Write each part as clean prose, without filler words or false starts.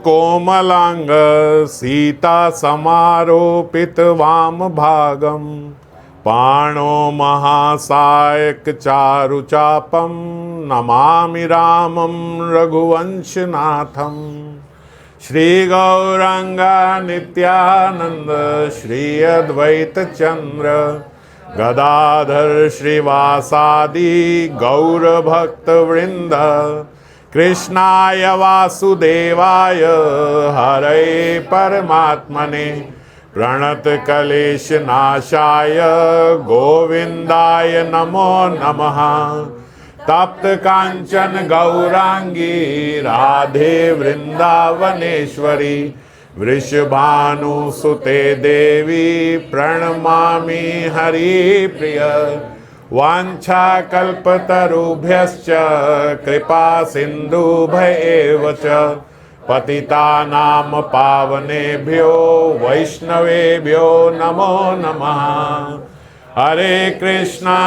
कोमलांग सीता समारोपित वाम भागम पाणो महासायक चारुचापम नमामि रामं रघुवंशनाथम। श्री गौरांगा नित्यानंद श्री अद्वैत चंद्र गदाधर श्रीवासादि गौर भक्त वृंद कृष्णाय वासुदेवाय हरे परमात्मने प्रणत कलेश नाशाय गोविंदाय नमो नमः। तप्त कांचन गौरांगी राधे वृंदावनेश्वरी वृषभानुसुते देवी प्रणमामि हरिप्रिय। वाञ्छाकल्पतरुभ्यश्च कृपा सिन्धुभ्येव च पतितानां पावनेभ्यो वैष्णवेभ्यो नमो नमः। हरे कृष्णा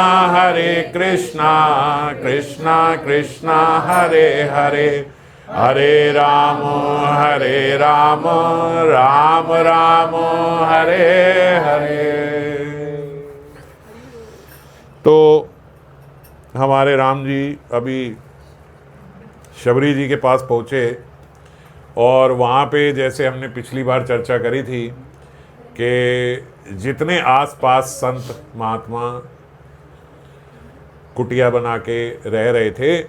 कृष्णा कृष्णा हरे हरे हरे राम राम राम हरे हरे। तो हमारे राम जी अभी शबरी जी के पास पहुँचे और वहाँ पे जैसे हमने पिछली बार चर्चा करी थी कि जितने आसपास संत महात्मा कुटिया बना के रह रहे थे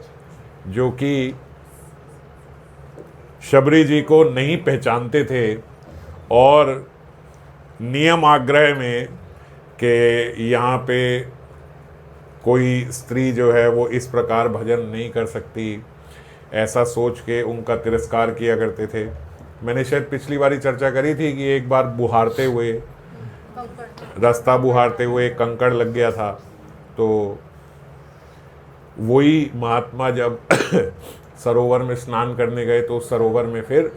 जो कि शबरी जी को नहीं पहचानते थे और नियम आग्रह में कि यहाँ पे कोई स्त्री जो है वो इस प्रकार भजन नहीं कर सकती, ऐसा सोच के उनका तिरस्कार किया करते थे। मैंने शायद पिछली बार ही चर्चा करी थी कि एक बार बुहारते हुए रास्ता बुहारते हुए कंकड़ लग गया था, तो वही महात्मा जब सरोवर में स्नान करने गए तो उस सरोवर में फिर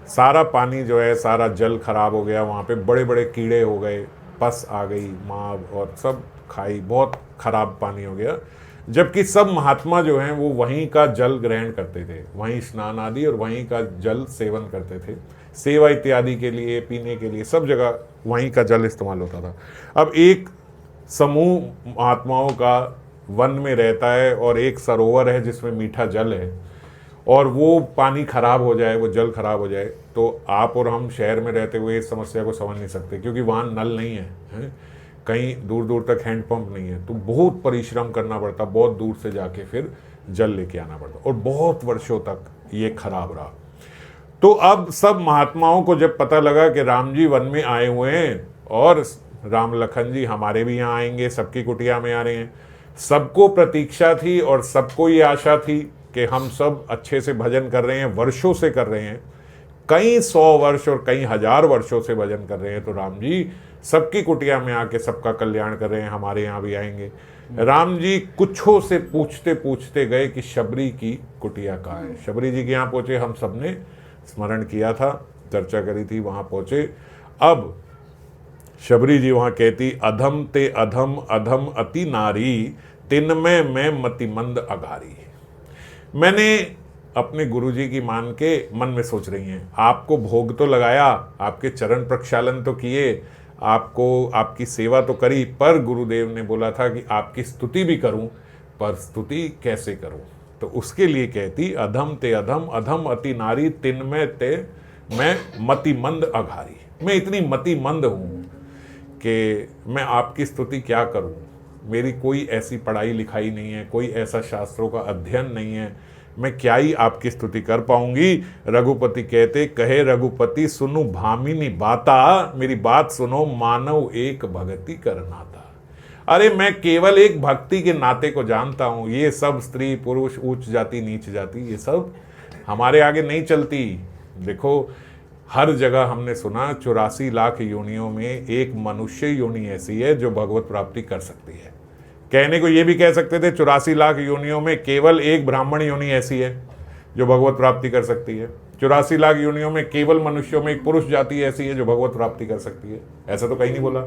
सारा पानी जो है सारा जल खराब हो गया, वहाँ पे बड़े बड़े कीड़े हो गए, पस आ गई, माँ और सब खाई, बहुत खराब पानी हो गया। जबकि सब महात्मा जो हैं वो वहीं का जल ग्रहण करते थे, वहीं स्नान आदि और वहीं का जल सेवन करते थे, सेवा इत्यादि के लिए, पीने के लिए, सब जगह वहीं का जल इस्तेमाल होता था। अब एक समूह महात्माओं का वन में रहता है और एक सरोवर है जिसमें मीठा जल है और वो पानी खराब हो जाए, वो जल खराब हो जाए, तो आप और हम शहर में रहते हुए इस समस्या को समझ नहीं सकते क्योंकि वहाँ नल नहीं है, कहीं दूर दूर तक हैंडपंप नहीं है, तो बहुत परिश्रम करना पड़ता, बहुत दूर से जाके फिर जल लेके आना पड़ता और बहुत वर्षों तक ये खराब रहा। तो अब सब महात्माओं को जब पता लगा कि राम जी वन में आए हुए हैं और राम लखन जी हमारे भी यहाँ आएंगे, सबकी कुटिया में आ रहे हैं, सबको प्रतीक्षा थी और सबको ये आशा थी कि हम सब अच्छे से भजन कर रहे हैं, वर्षों से कर रहे हैं, कई 100 वर्ष और कई 1000 वर्षों से भजन कर रहे हैं, तो राम जी सबकी कुटिया में आके सबका कल्याण कर रहे हैं, हमारे यहाँ भी आएंगे। राम जी कुछों से पूछते पूछते गए कि शबरी की कुटिया कहाँ है। शबरी जी के यहाँ पहुँचे, हम सब ने स्मरण किया था, चर्चा करी थी, वहाँ पहुँचे। अब शबरी जी वहाँ कहती, अधम ते अधम अधम अति नारी तिनमें मैं मतिमंद अगारी। मैंने अपने गुरुजी की मान के मन में सोच रही हैं, आपको भोग तो लगाया, आपके चरण प्रक्षालन तो किए, आपको आपकी सेवा तो करी, पर गुरुदेव ने बोला था कि आपकी स्तुति भी करूं, पर स्तुति कैसे करूं, तो उसके लिए कहती, अधम ते अधम अधम अति नारी तिनमें ते मैं मतिमंद अघारी। मैं इतनी मतिमंद हूँ कि मैं आपकी स्तुति क्या करूं, मेरी कोई ऐसी पढ़ाई लिखाई नहीं है, कोई ऐसा शास्त्रों का अध्ययन नहीं है, मैं क्या ही आपकी स्तुति कर पाऊंगी। रघुपति कहते, कहे रघुपति सुनु भामिनी बाता, मेरी बात सुनो, मानव एक भक्ति करनाता। अरे मैं केवल एक भक्ति के नाते को जानता हूँ, ये सब स्त्री पुरुष ऊंच जाति नीच जाति ये सब हमारे आगे नहीं चलती। देखो हर जगह हमने सुना 84 लाख योनियों में एक मनुष्य योनि ऐसी है जो भगवत प्राप्ति कर सकती है। कहने को ये भी कह सकते थे 84 लाख योनियों में केवल एक ब्राह्मण योनि ऐसी है जो भगवत प्राप्ति कर सकती है, 84 लाख योनियों में केवल मनुष्यों में एक पुरुष जाति ऐसी है जो भगवत प्राप्ति कर सकती है, ऐसा तो कहीं नहीं बोला।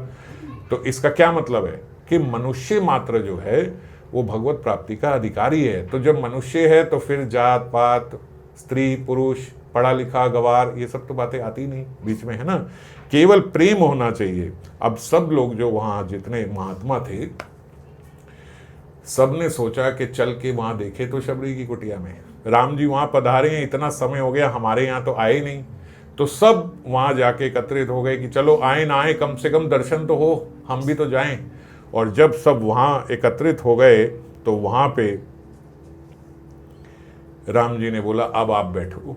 तो इसका क्या मतलब है कि मनुष्य मात्र जो है वो भगवत प्राप्ति का अधिकारी है। तो जब मनुष्य है तो फिर जात पात, स्त्री पुरुष, पढ़ा लिखा गवार ये सब तो बातें आती नहीं बीच में, है ना। केवल प्रेम होना चाहिए। अब सब लोग जो वहाँ जितने महात्मा थे, सब ने सोचा कि चल के वहाँ देखे तो शबरी की कुटिया में। राम जी वहाँ पधारे हैं, इतना समय हो गया, हमारे यहाँ तो आए नहीं। तो सब वहाँ जाके एकत्रित हो गए कि चलो आए ना आए, कम से कम दर्शन तो हो, हम भी तो जाएं। और जब सब वहाँ एकत्रित हो गए तो वहाँ पे राम जी ने बोला अब आप बैठो।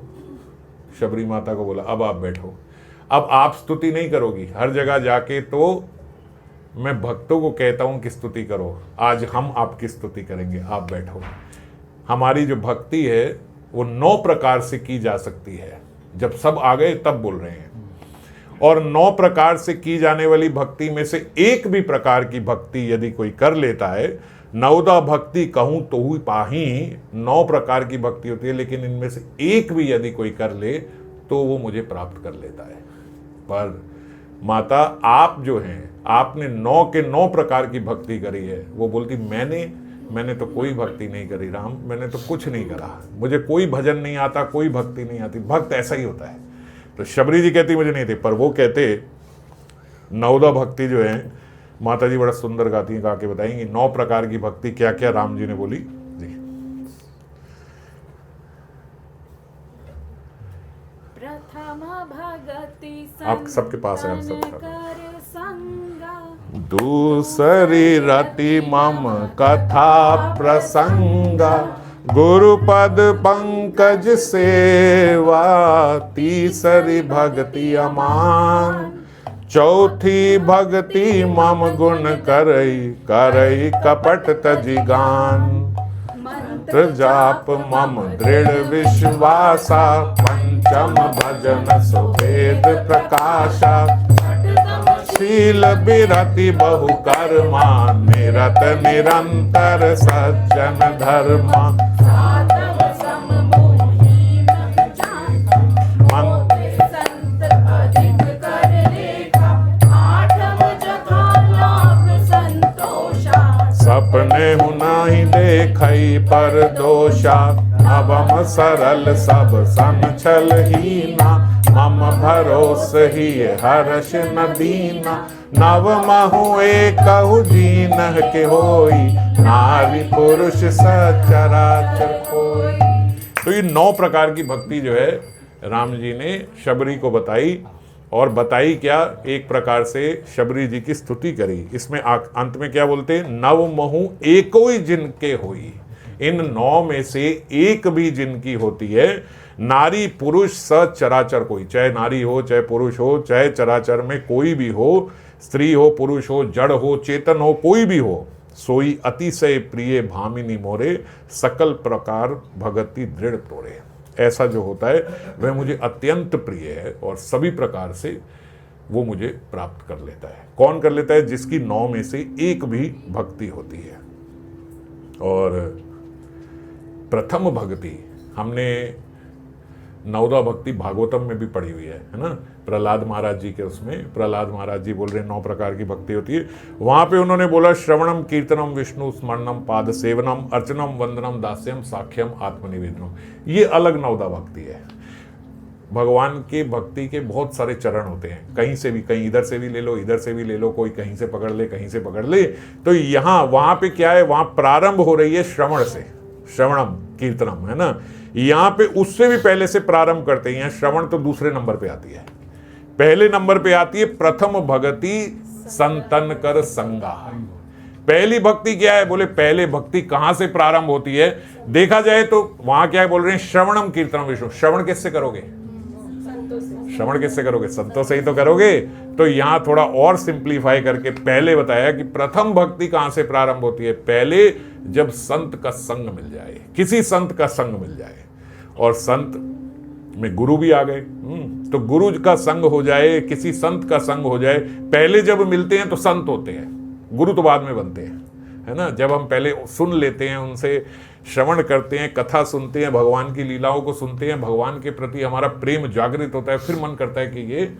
शबरी माता को बोला अब आप बैठो। अब आप स्तुति नहीं करोगी, हर जगह जाके तो मैं भक्तों को कहता हूं कि स्तुति करो, आज हम आपकी स्तुति करेंगे, आप बैठो। हमारी जो भक्ति है वो 9 प्रकार से की जा सकती है। जब सब आ गए तब बोल रहे हैं। और 9 प्रकार से की जाने वाली भक्ति में से एक भी प्रकार की भक्ति यदि कोई कर लेता है, 9 भक्ति कहूं तो ही पाही, 9 प्रकार की भक्ति होती है, लेकिन इनमें से एक भी यदि कोई कर ले तो वो मुझे प्राप्त कर लेता है। पर माता आप जो हैं, आपने 9 के 9 प्रकार की भक्ति करी है। वो बोलती मैंने तो कोई भक्ति नहीं करी राम, मैंने तो कुछ नहीं करा, मुझे कोई भजन नहीं आता, कोई भक्ति नहीं आती। भक्त ऐसा ही होता है। तो शबरी जी कहती मुझे नहीं थी, पर वो कहते 9 भक्ति जो है माता जी बड़ा सुंदर गाती हैं, गा के बताएंगी 9 प्रकार की भक्ति क्या क्या राम जी ने बोली जी। आप सबके पास है, आप सब दूसरी रति मम कथा प्रसंगा, गुरुपद पंकज सेवा, तीसरी भक्ति अमान, चौथी भक्ति मम गुण करई, करई कपट तजिगान, मंत्र जाप मम दृढ़ विश्वासा, पंचम भजन सुवेद प्रकाशा, शील बिरति बहु कर्मा, निरत निरंतर सज्जन धर्मा, सपने हुनाहि देखई पर दोषा, नवम सरल सब संचल हीना, मम भरोस ही हर्ष न दीना, नव महु एकहु दीनह के होई, नारी पुरुष सचराचर कोई। तो ये 9 प्रकार की भक्ति जो है राम जी ने शबरी को बताई। और बताई क्या, एक प्रकार से शबरी जी की स्तुति करी। इसमें अंत में क्या बोलते हैं, नव महु एको ही जिनके होई। इन 9 में से एक भी जिनकी होती है, नारी पुरुष सचराचर कोई, चाहे नारी हो चाहे पुरुष हो, चाहे चराचर में कोई भी हो, स्त्री हो पुरुष हो, जड़ हो चेतन हो, कोई भी हो, सोई अतिशय प्रिय भामिनी मोरे, सकल प्रकार भगति दृढ़ तोरे। ऐसा जो होता है वह मुझे अत्यंत प्रिय है और सभी प्रकार से वो मुझे प्राप्त कर लेता है। कौन कर लेता है? जिसकी 9 में से एक भी भक्ति होती है। और प्रथम भक्ति हमने 9 भक्ति भागवतम में भी पढ़ी हुई है ना। प्रहलाद महाराज जी के उसमें प्रहलाद महाराज जी बोल रहे हैं 9 प्रकार की भक्ति होती है। वहां पे उन्होंने बोला श्रवणम कीर्तनम विष्णु स्मरणम पाद सेवनम अर्चनम वंदनम दास्यम साख्यम आत्मनिवेदनम। ये अलग 9 भक्ति है। भगवान के भक्ति के बहुत सारे चरण होते हैं, कहीं से भी, कहीं इधर से भी ले लो, इधर से भी ले लो, कोई कहीं से पकड़ ले, कहीं से पकड़ ले। तो यहाँ वहां पे क्या है, वहां प्रारंभ हो रही है श्रवण से, श्रवणम कीर्तनम है ना। यहाँ पे उससे भी पहले से प्रारंभ करते हैं। श्रवण तो दूसरे नंबर पे आती है, पहले नंबर पे आती है प्रथम भक्ति संतन कर संगा। पहली भक्ति क्या है? बोले पहले भक्ति कहां से प्रारंभ होती है? देखा जाए तो वहां क्या है, बोल रहे हैं श्रवणम कीर्तनम विष्णु। श्रवण किससे करोगे? श्रवण किससे करोगे? संतों से ही तो करोगे। तो यहां थोड़ा और सिंप्लीफाई करके पहले बताया कि प्रथम भक्ति कहां से प्रारंभ होती है? पहले जब संत का संग मिल जाए, किसी संत का संग मिल जाए, और संत में गुरु भी आ गए, तो गुरु का संग हो जाए, किसी संत का संग हो जाए। पहले जब मिलते हैं तो संत होते हैं, गुरु तो बाद में बनते हैं, है ना। जब हम पहले सुन लेते हैं, उनसे श्रवण करते हैं, कथा सुनते हैं, भगवान की लीलाओं को सुनते हैं, भगवान के प्रति हमारा प्रेम जागृत होता है, फिर मन करता है कि ये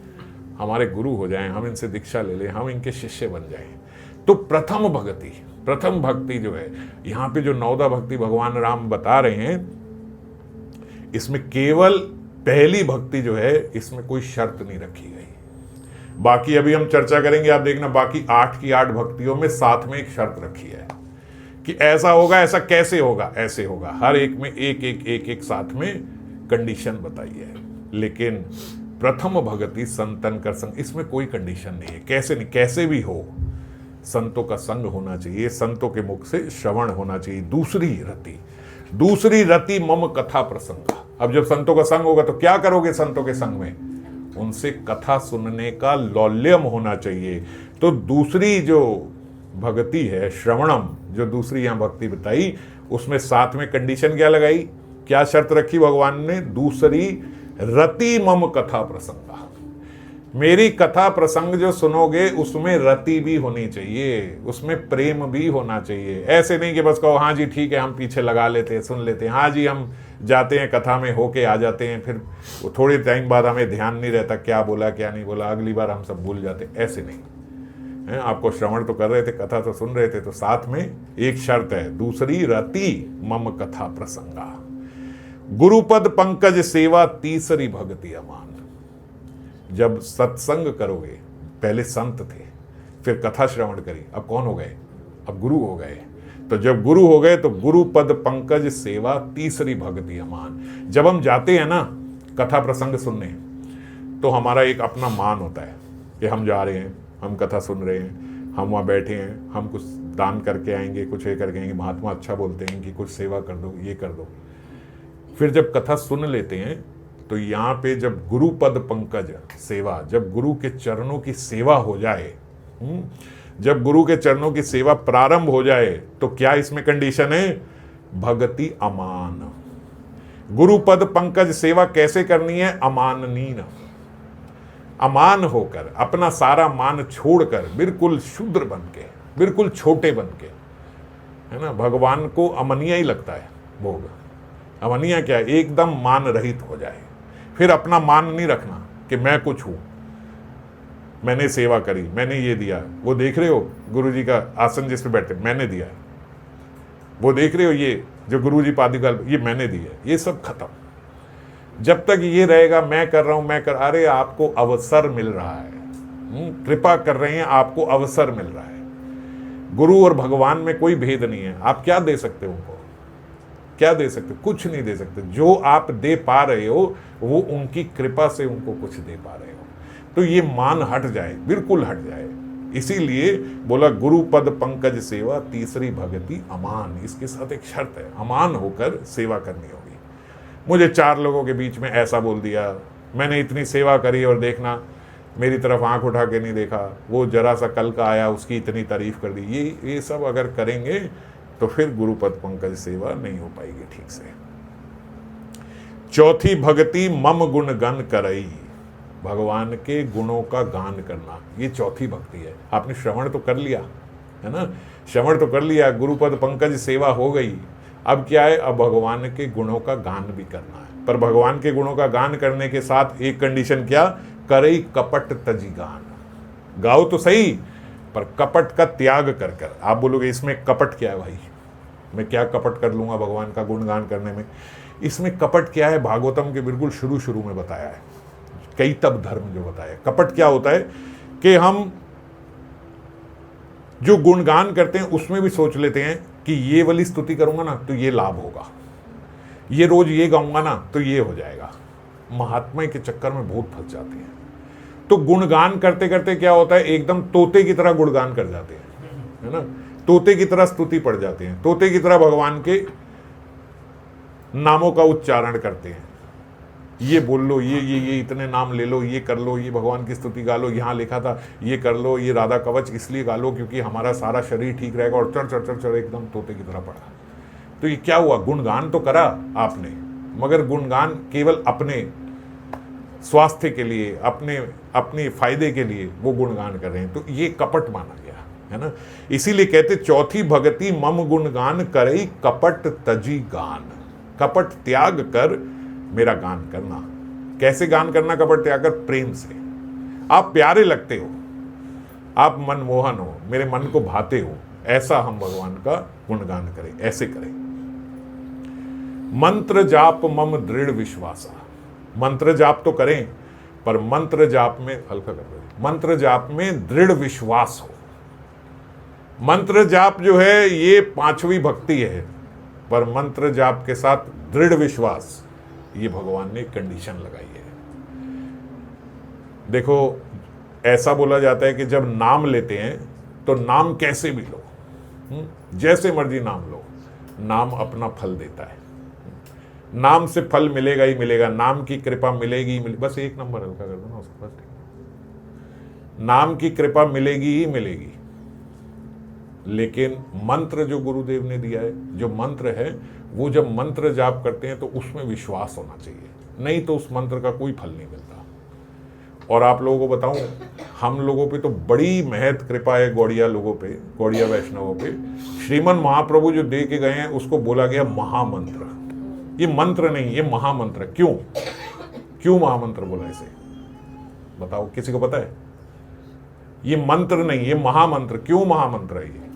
हमारे गुरु हो जाएं, हम इनसे दीक्षा ले लें, हम इनके शिष्य बन जाएं। तो प्रथम भक्ति जो है, यहाँ पे जो 9 भक्ति भगवान राम बता रहे हैं, इसमें केवल पहली भक्ति जो है इसमें कोई शर्त नहीं रखी गई। बाकी अभी हम चर्चा करेंगे, आप देखना, बाकी 8 की 8 भक्तियों में साथ में एक शर्त रखी है कि ऐसा होगा, ऐसा कैसे होगा, ऐसे होगा। हर एक में एक साथ में कंडीशन बताई है। लेकिन प्रथम भक्ति संतन कर संग, इसमें कोई कंडीशन नहीं है। कैसे नहीं, कैसे भी हो, संतों का संग होना चाहिए, संतों के मुख से श्रवण होना चाहिए। दूसरी रति मम कथा प्रसंग। अब जब संतों का संग होगा तो क्या करोगे संतों के संग में? उनसे कथा सुनने का लौल्यम होना चाहिए। तो दूसरी जो भक्ति है श्रवणम, जो दूसरी यहां भक्ति बताई, उसमें साथ में कंडीशन क्या लगाई, क्या शर्त रखी भगवान ने? दूसरी रति मम कथा प्रसंग। मेरी कथा प्रसंग जो सुनोगे उसमें रति भी होनी चाहिए, उसमें प्रेम भी होना चाहिए। ऐसे नहीं कि बस कहो हाँ जी ठीक है, हम पीछे लगा लेते हैं, सुन लेते हैं, हाँ जी हम जाते हैं कथा में होके आ जाते हैं, फिर थोड़े टाइम बाद हमें ध्यान नहीं रहता क्या बोला क्या नहीं बोला, अगली बार हम सब भूल जाते। ऐसे नहीं है। आपको श्रवण तो कर रहे थे, कथा तो सुन रहे थे, तो साथ में एक शर्त है, दूसरी रति मम कथा प्रसंगा। गुरुपद पंकज सेवा तीसरी भक्ति अमान। जब सत्संग करोगे, पहले संत थे, फिर कथा श्रवण करी, अब कौन हो गए? अब गुरु हो गए। तो जब गुरु हो गए तो गुरु पद पंकज सेवा तीसरी भक्ति अमान। जब हम जाते हैं ना कथा प्रसंग सुनने, तो हमारा एक अपना मान होता है कि हम जा रहे हैं, हम कथा सुन रहे हैं, हम वहाँ बैठे हैं, हम कुछ दान करके आएंगे, कुछ ये करके आएंगे, महात्मा अच्छा बोलते हैं कि कुछ सेवा कर दो, ये कर दो। फिर जब कथा सुन लेते हैं तो यहाँ पे जब गुरु पद पंकज सेवा, जब गुरु के चरणों की सेवा हो जाए, जब गुरु के चरणों की सेवा प्रारंभ हो जाए, तो क्या इसमें कंडीशन है? भक्ति अमान। गुरु पद पंकज सेवा कैसे करनी है? अमाननीन, अमान होकर, अपना सारा मान छोड़कर, बिल्कुल शूद्र बन के, बिल्कुल छोटे बन के, है ना। भगवान को अमनिया ही लगता है भोग। अमनिया क्या है? एकदम मान रहित हो जाए। फिर अपना मान नहीं रखना कि मैं कुछ हूं, मैंने सेवा करी, मैंने ये दिया। वो देख रहे हो गुरु जी का आसन जिस पे बैठे, मैंने दिया। वो देख रहे हो ये जो गुरु जी पादुका, ये मैंने दिया। ये सब खत्म। जब तक ये रहेगा मैं कर रहा हूं, मैं कर, अरे आपको अवसर मिल रहा है, कृपा कर रहे हैं, आपको अवसर मिल रहा है। गुरु और भगवान में कोई भेद नहीं है। आप क्या दे सकते हो उनको? क्या दे सकते? कुछ नहीं दे सकते। जो आप दे पा रहे हो वो उनकी कृपा से उनको कुछ दे पा रहे हो। तो ये मान हट जाए, बिल्कुल हट जाए। इसीलिए बोला गुरु पद पंकज सेवा तीसरी भक्ति अमान। इसके साथ एक शर्त है, अमान होकर सेवा करनी होगी। मुझे 4 लोगों के बीच में ऐसा बोल दिया, मैंने इतनी सेवा करी और देखना मेरी तरफ आंख उठा के नहीं देखा, वो जरा सा कल का आया उसकी इतनी तारीफ कर दी, ये सब अगर करेंगे तो फिर गुरुपद पंकज सेवा नहीं हो पाएगी ठीक से। चौथी भक्ति मम गुण गण करई। भगवान के गुणों का गान करना, ये चौथी भक्ति है। आपने श्रवण तो कर लिया है ना, श्रवण तो कर लिया, गुरुपद पंकज सेवा हो गई। अब क्या है? अब भगवान के गुणों का गान भी करना है। पर भगवान के गुणों का गान करने के साथ एक कंडीशन, क्या? करई कपट तजी गान। गाओ तो सही, पर कपट का त्याग कर कर। आप बोलोगे इसमें कपट क्या है भाई? मैं क्या कपट कर लूंगा भगवान का गुणगान करने में? इसमें कपट क्या है? भागवतम के बिल्कुल शुरू में बताया है, कई तब धर्म जो बताया। कपट क्या होता है कि हम जो गुणगान करते हैं उसमें भी सोच लेते हैं कि ये वाली स्तुति करूंगा ना तो ये लाभ होगा, ये रोज ये गाऊंगा ना तो ये हो जाएगा। महात्मा के चक्कर में बहुत फंस जाते हैं। तो गुणगान करते करते क्या होता है, एकदम तोते की तरह गुणगान कर जाते हैं, है ना। तोते की तरह स्तुति पड़ जाते हैं, तोते की तरह भगवान के नामों का उच्चारण करते हैं। ये बोल लो, ये इतने नाम ले लो, ये कर लो, ये भगवान की स्तुति गा लो, यहाँ लिखा था ये कर लो, ये राधा कवच इसलिए गा लो क्योंकि हमारा सारा शरीर ठीक रहेगा, और चढ़ एकदम तोते की तरह पड़ा। तो ये क्या हुआ? गुणगान तो करा आपने, मगर गुणगान केवल अपने स्वास्थ्य के लिए, अपने फायदे के लिए वो गुणगान कर रहे हैं। तो ये कपट माना गया, है ना। इसीलिए कहते चौथी भक्ति मम गुणगान करई कपट तजी गान। कपट त्याग कर मेरा गान करना। कैसे गान करना कपट त्याग कर? प्रेम से। आप प्यारे लगते हो, आप मनमोहन हो, मेरे मन को भाते हो, ऐसा हम भगवान का गुणगान करें, ऐसे करें। मंत्र जाप मम दृढ़ विश्वासा। मंत्र जाप तो करें, पर मंत्र जाप में हल्का कर दो, मंत्र जाप में दृढ़ विश्वास हो। मंत्र जाप जो है ये 5वीं भक्ति है, पर मंत्र जाप के साथ दृढ़ विश्वास, ये भगवान ने कंडीशन लगाई है। देखो, ऐसा बोला जाता है कि जब नाम लेते हैं तो नाम कैसे भी लो, जैसे मर्जी नाम लो, नाम अपना फल देता है। नाम से फल मिलेगा ही मिलेगा, नाम की कृपा मिलेगी ही बस एक नंबर हल्का कर दो ना उसको, बस नाम की कृपा मिलेगी ही मिलेगी। लेकिन मंत्र जो गुरुदेव ने दिया है, जो मंत्र है, वो जब मंत्र जाप करते हैं तो उसमें विश्वास होना चाहिए, नहीं तो उस मंत्र का कोई फल नहीं मिलता। और आप लोगों को बताऊं, हम लोगों पे तो बड़ी महत कृपा है, गौड़िया लोगों पे, गौड़िया वैष्णवों पे। श्रीमन महाप्रभु जो दे के गए हैं उसको बोला गया महामंत्र। ये मंत्र नहीं, ये महामंत्र। क्यों क्यों महामंत्र बोला इसे, बताओ, किसी को पता है? ये मंत्र नहीं, ये महामंत्र। क्यों महामंत्र है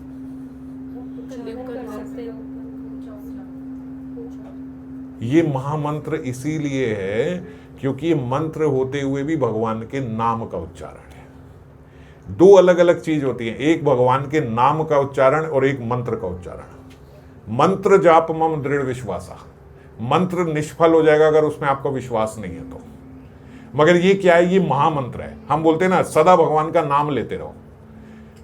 ये महामंत्र इसीलिए है क्योंकि ये मंत्र होते हुए भी भगवान के नाम का उच्चारण है। दो अलग अलग चीज होती है, एक भगवान के नाम का उच्चारण और एक मंत्र का उच्चारण। मंत्र जाप मम दृढ़ विश्वासा, मंत्र निष्फल हो जाएगा अगर उसमें आपका विश्वास नहीं है तो। मगर ये क्या है? ये महामंत्र है। हम बोलते हैं ना सदा भगवान का नाम लेते रहो,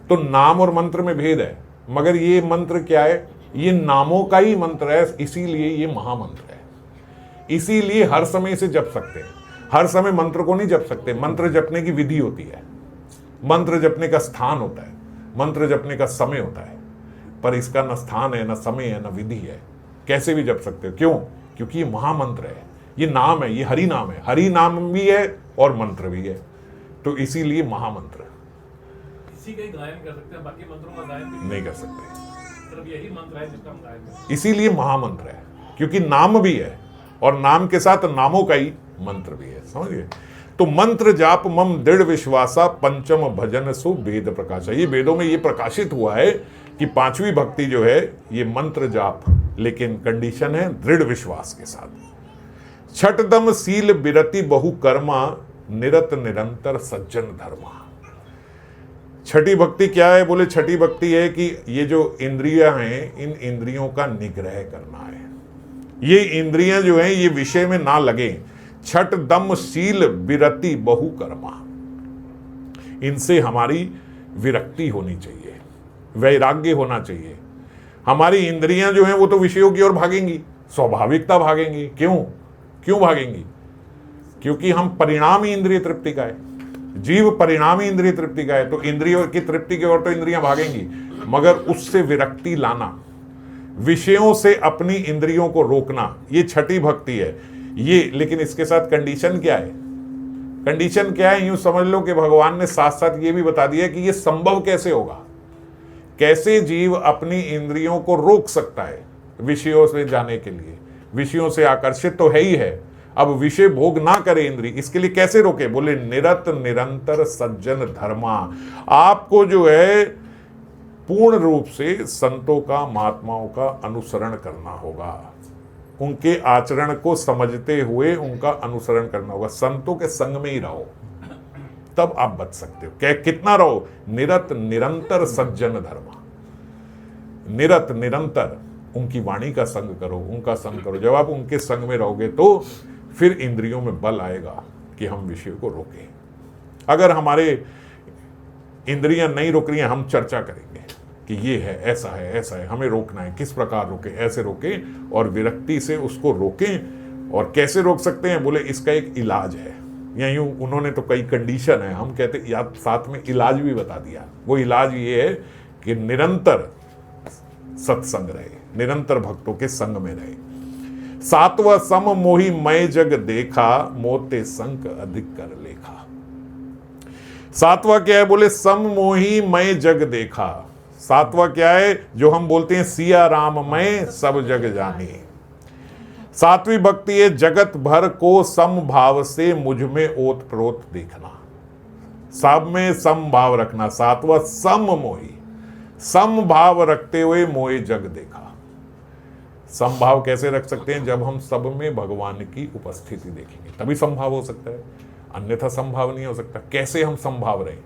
तो नाम और मंत्र में भेद है। मगर ये मंत्र क्या है? ये नामों का ही मंत्र है, इसीलिए ये महामंत्र है। इसीलिए हर समय इसे जप सकते हैं। हर समय मंत्र को नहीं जप सकते, मंत्र जपने की विधि होती है, मंत्र जपने का स्थान होता है, मंत्र जपने का समय होता है। पर इसका न स्थान है, न समय है, न विधि है, कैसे भी जप सकते हो। क्यों? क्योंकि ये महामंत्र है, ये नाम है, ये हरि नाम है। हरि नाम भी है और मंत्र भी है, तो इसीलिए महामंत्र। इसी का ही गायन कर सकते हैं, बाकी मंत्रों का गायन नहीं कर सकते। सिर्फ यही मंत्र है जिसका हम गायन करते हैं। इसीलिए महामंत्र है, क्योंकि नाम भी है और नाम के साथ नामों का ही मंत्र भी है। समझिए? तो मंत्र जाप मम दृढ़ विश्वासा पंचम भजन सु वेद प्रकाशा। ये वेदों में ये प्रकाशित हुआ है कि 5वीं भक्ति जो है ये मंत्र जाप, लेकिन कंडीशन है दृढ़ विश्वास के साथ। छठदम सील बिरति बहु कर्मा निरत निरंतर सज्जन धर्मा। छठी भक्ति क्या है? बोले छठी भक्ति है कि ये जो इंद्रियां हैं, इन इंद्रियों का निग्रह करना है। ये इंद्रियां जो हैं ये विषय में ना लगे। छठ दम शील विरति बहु कर्मा, इनसे हमारी विरक्ति होनी चाहिए, वैराग्य होना चाहिए। हमारी इंद्रियां जो हैं वो तो विषयों की ओर भागेंगी, स्वाभाविकता भागेंगी। क्यों भागेंगी? क्योंकि हम परिणामी इंद्रिय तृप्ति का है, जीव परिणामी इंद्रिय तृप्ति का है, तो इंद्रियों की तृप्ति की ओर तो इंद्रियां भागेंगी। मगर उससे विरक्ति लाना, विषयों से अपनी इंद्रियों को रोकना, ये छठी भक्ति है ये। लेकिन इसके साथ कंडीशन क्या है? कंडीशन क्या है? यूं समझ लो कि भगवान ने साथ साथ ये भी बता दिया कि ये संभव कैसे होगा, कैसे जीव अपनी इंद्रियों को रोक सकता है विषयों से जाने के लिए। विषयों से आकर्षित तो है ही है, अब विषय भोग ना करे इंद्री, इसके लिए कैसे रोके? बोले निरत निरंतर सज्जन धर्मा। आपको जो है पूर्ण रूप से संतों का, महात्माओं का अनुसरण करना होगा, उनके आचरण को समझते हुए उनका अनुसरण करना होगा। संतों के संग में ही रहो, तब आप बच सकते हो। क्या कितना रहो? निरत निरंतर सज्जन धर्मा, निरत निरंतर उनकी वाणी का संग करो, उनका संग करो। जब आप उनके संग में रहोगे तो फिर इंद्रियों में बल आएगा कि हम विषय को रोकें। अगर हमारे इंद्रियां नहीं रोक रही हैं, हम चर्चा करेंगे कि ये है, ऐसा है, ऐसा है, हमें रोकना है, किस प्रकार रोकें, ऐसे रोकें और विरक्ति से उसको रोकें। और कैसे रोक सकते हैं? बोले इसका एक इलाज है। या यूं उन्होंने तो कई कंडीशन है, हम कहते या साथ में इलाज भी बता दिया। वो इलाज ये है कि निरंतर सत्संग रहे, निरंतर भक्तों के संग में रहे। सातवा सम मोहि मय जग देखा, मोते संक अधिक कर लेखा। सातवा क्या है? बोले सम मोहि मय जग देखा। सातवा क्या है? जो हम बोलते हैं सिया राम मैं सब जग जाने। सातवीं भक्ति है जगत भर को सम भाव से मुझ में ओत प्रोत देखना, सब में सम भाव रखना। सातवा सम मोहि, सम भाव रखते हुए मोहि जग देखा। समभाव कैसे रख सकते हैं? जब हम सब में भगवान की उपस्थिति देखेंगे तभी समभाव हो सकता है, अन्यथा समभाव नहीं हो सकता। कैसे हम समभाव रहें?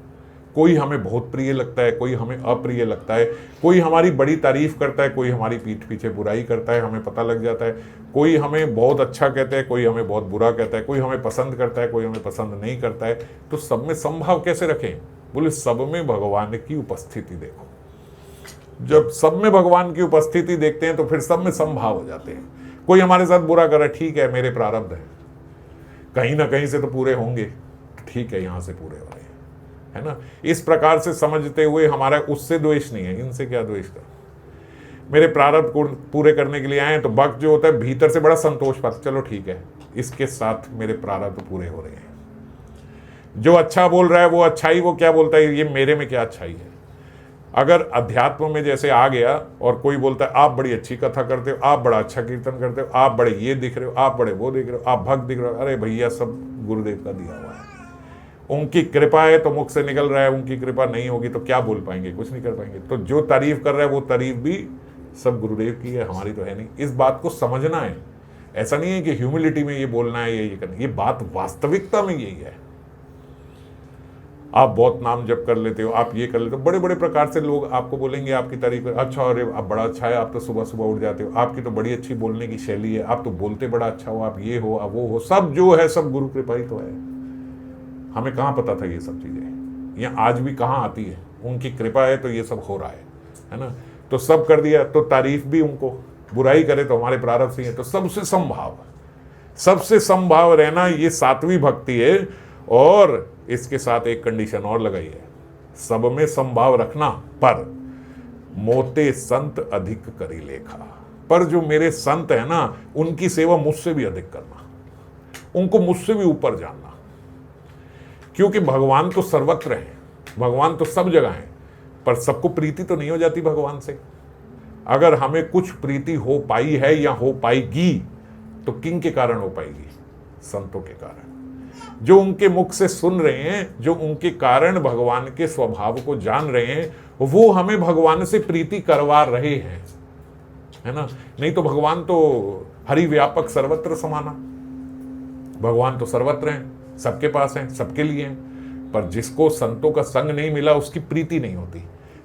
कोई हमें बहुत प्रिय लगता है, कोई हमें अप्रिय लगता है, कोई हमारी बड़ी तारीफ करता है, कोई हमारी पीठ पीछे बुराई करता है, हमें पता लग जाता है। कोई हमें बहुत अच्छा कहता है, कोई हमें बहुत बुरा कहता है, कोई हमें पसंद करता है, कोई हमें पसंद नहीं करता है। तो सब में समभाव कैसे रखें? बोले सब में भगवान की उपस्थिति देखो। जब सब में भगवान की उपस्थिति देखते हैं तो फिर सब में समभाव हो जाते हैं। कोई हमारे साथ बुरा कर रहा है, ठीक है, मेरे प्रारब्ध है, कहीं ना कहीं से तो पूरे होंगे, ठीक है, यहां से पूरे हो रहे हैं, है ना। इस प्रकार से समझते हुए हमारा उससे द्वेष नहीं है, इनसे क्या द्वेष कर, मेरे प्रारब्ध को पूरे करने के लिए आए हैं। तो भक्त जो होता है भीतर से बड़ा संतोष पाता, चलो ठीक है, इसके साथ मेरे प्रारब्ध पूरे हो रहे हैं। जो अच्छा बोल रहा है वो अच्छाई, वो क्या बोलता है, ये मेरे में क्या अच्छाई है। अगर अध्यात्म में जैसे आ गया और कोई बोलता है आप बड़ी अच्छी कथा करते हो, आप बड़ा अच्छा कीर्तन करते हो, आप बड़े ये दिख रहे हो, आप बड़े वो दिख रहे हो, आप भक्त दिख रहे हो, अरे भैया सब गुरुदेव का दिया हुआ है, उनकी कृपा है तो मुख से निकल रहा है, उनकी कृपा नहीं होगी तो क्या बोल पाएंगे, कुछ नहीं कर पाएंगे। तो जो तारीफ कर रहा है वो तारीफ भी सब गुरुदेव की है, हमारी तो है नहीं। इस बात को समझना है। ऐसा नहीं है कि ह्यूमिलिटी में ये बोलना है, ये करना है, ये बात वास्तविकता में यही है। आप बहुत नाम जप कर लेते हो, आप ये कर लेते हो, बड़े बड़े प्रकार से लोग आपको बोलेंगे, आपकी तारीफ, अच्छा अरे आप बड़ा अच्छा है, आप तो सुबह सुबह उठ जाते हो, आपकी तो बड़ी अच्छी बोलने की शैली है, आप तो बोलते बड़ा अच्छा हो, आप ये हो, आप वो हो, सब जो है सब गुरु कृपा ही तो है। हमें कहाँ पता था ये सब चीज़ें, ये आज भी कहाँ आती है, उनकी कृपा है तो ये सब हो रहा है ना। तो सब कर दिया तो तारीफ भी उनको, बुराई करे तो हमारे प्रारब्ध से है। तो सबसे समभाव रहना ये सात्विक भक्ति है। और इसके साथ एक कंडीशन और लगाई है, सब में समभाव रखना, पर मोते संत अधिक करी लेखा। पर जो मेरे संत है ना, उनकी सेवा मुझसे भी अधिक करना, उनको मुझसे भी ऊपर जानना। क्योंकि भगवान तो सर्वत्र है, भगवान तो सब जगह है, पर सबको प्रीति तो नहीं हो जाती भगवान से। अगर हमें कुछ प्रीति हो पाई है या हो पाएगी तो किन के कारण हो पाएगी? संतों के कारण, जो उनके मुख से सुन रहे हैं, जो उनके कारण भगवान के स्वभाव को जान रहे हैं, वो हमें भगवान से प्रीति करवा रहे हैं, है ना। नहीं तो भगवान तो हरि व्यापक सर्वत्र समाना, भगवान तो सर्वत्र हैं, सबके पास हैं, सबके लिए हैं, पर जिसको संतों का संग नहीं मिला उसकी प्रीति नहीं होती।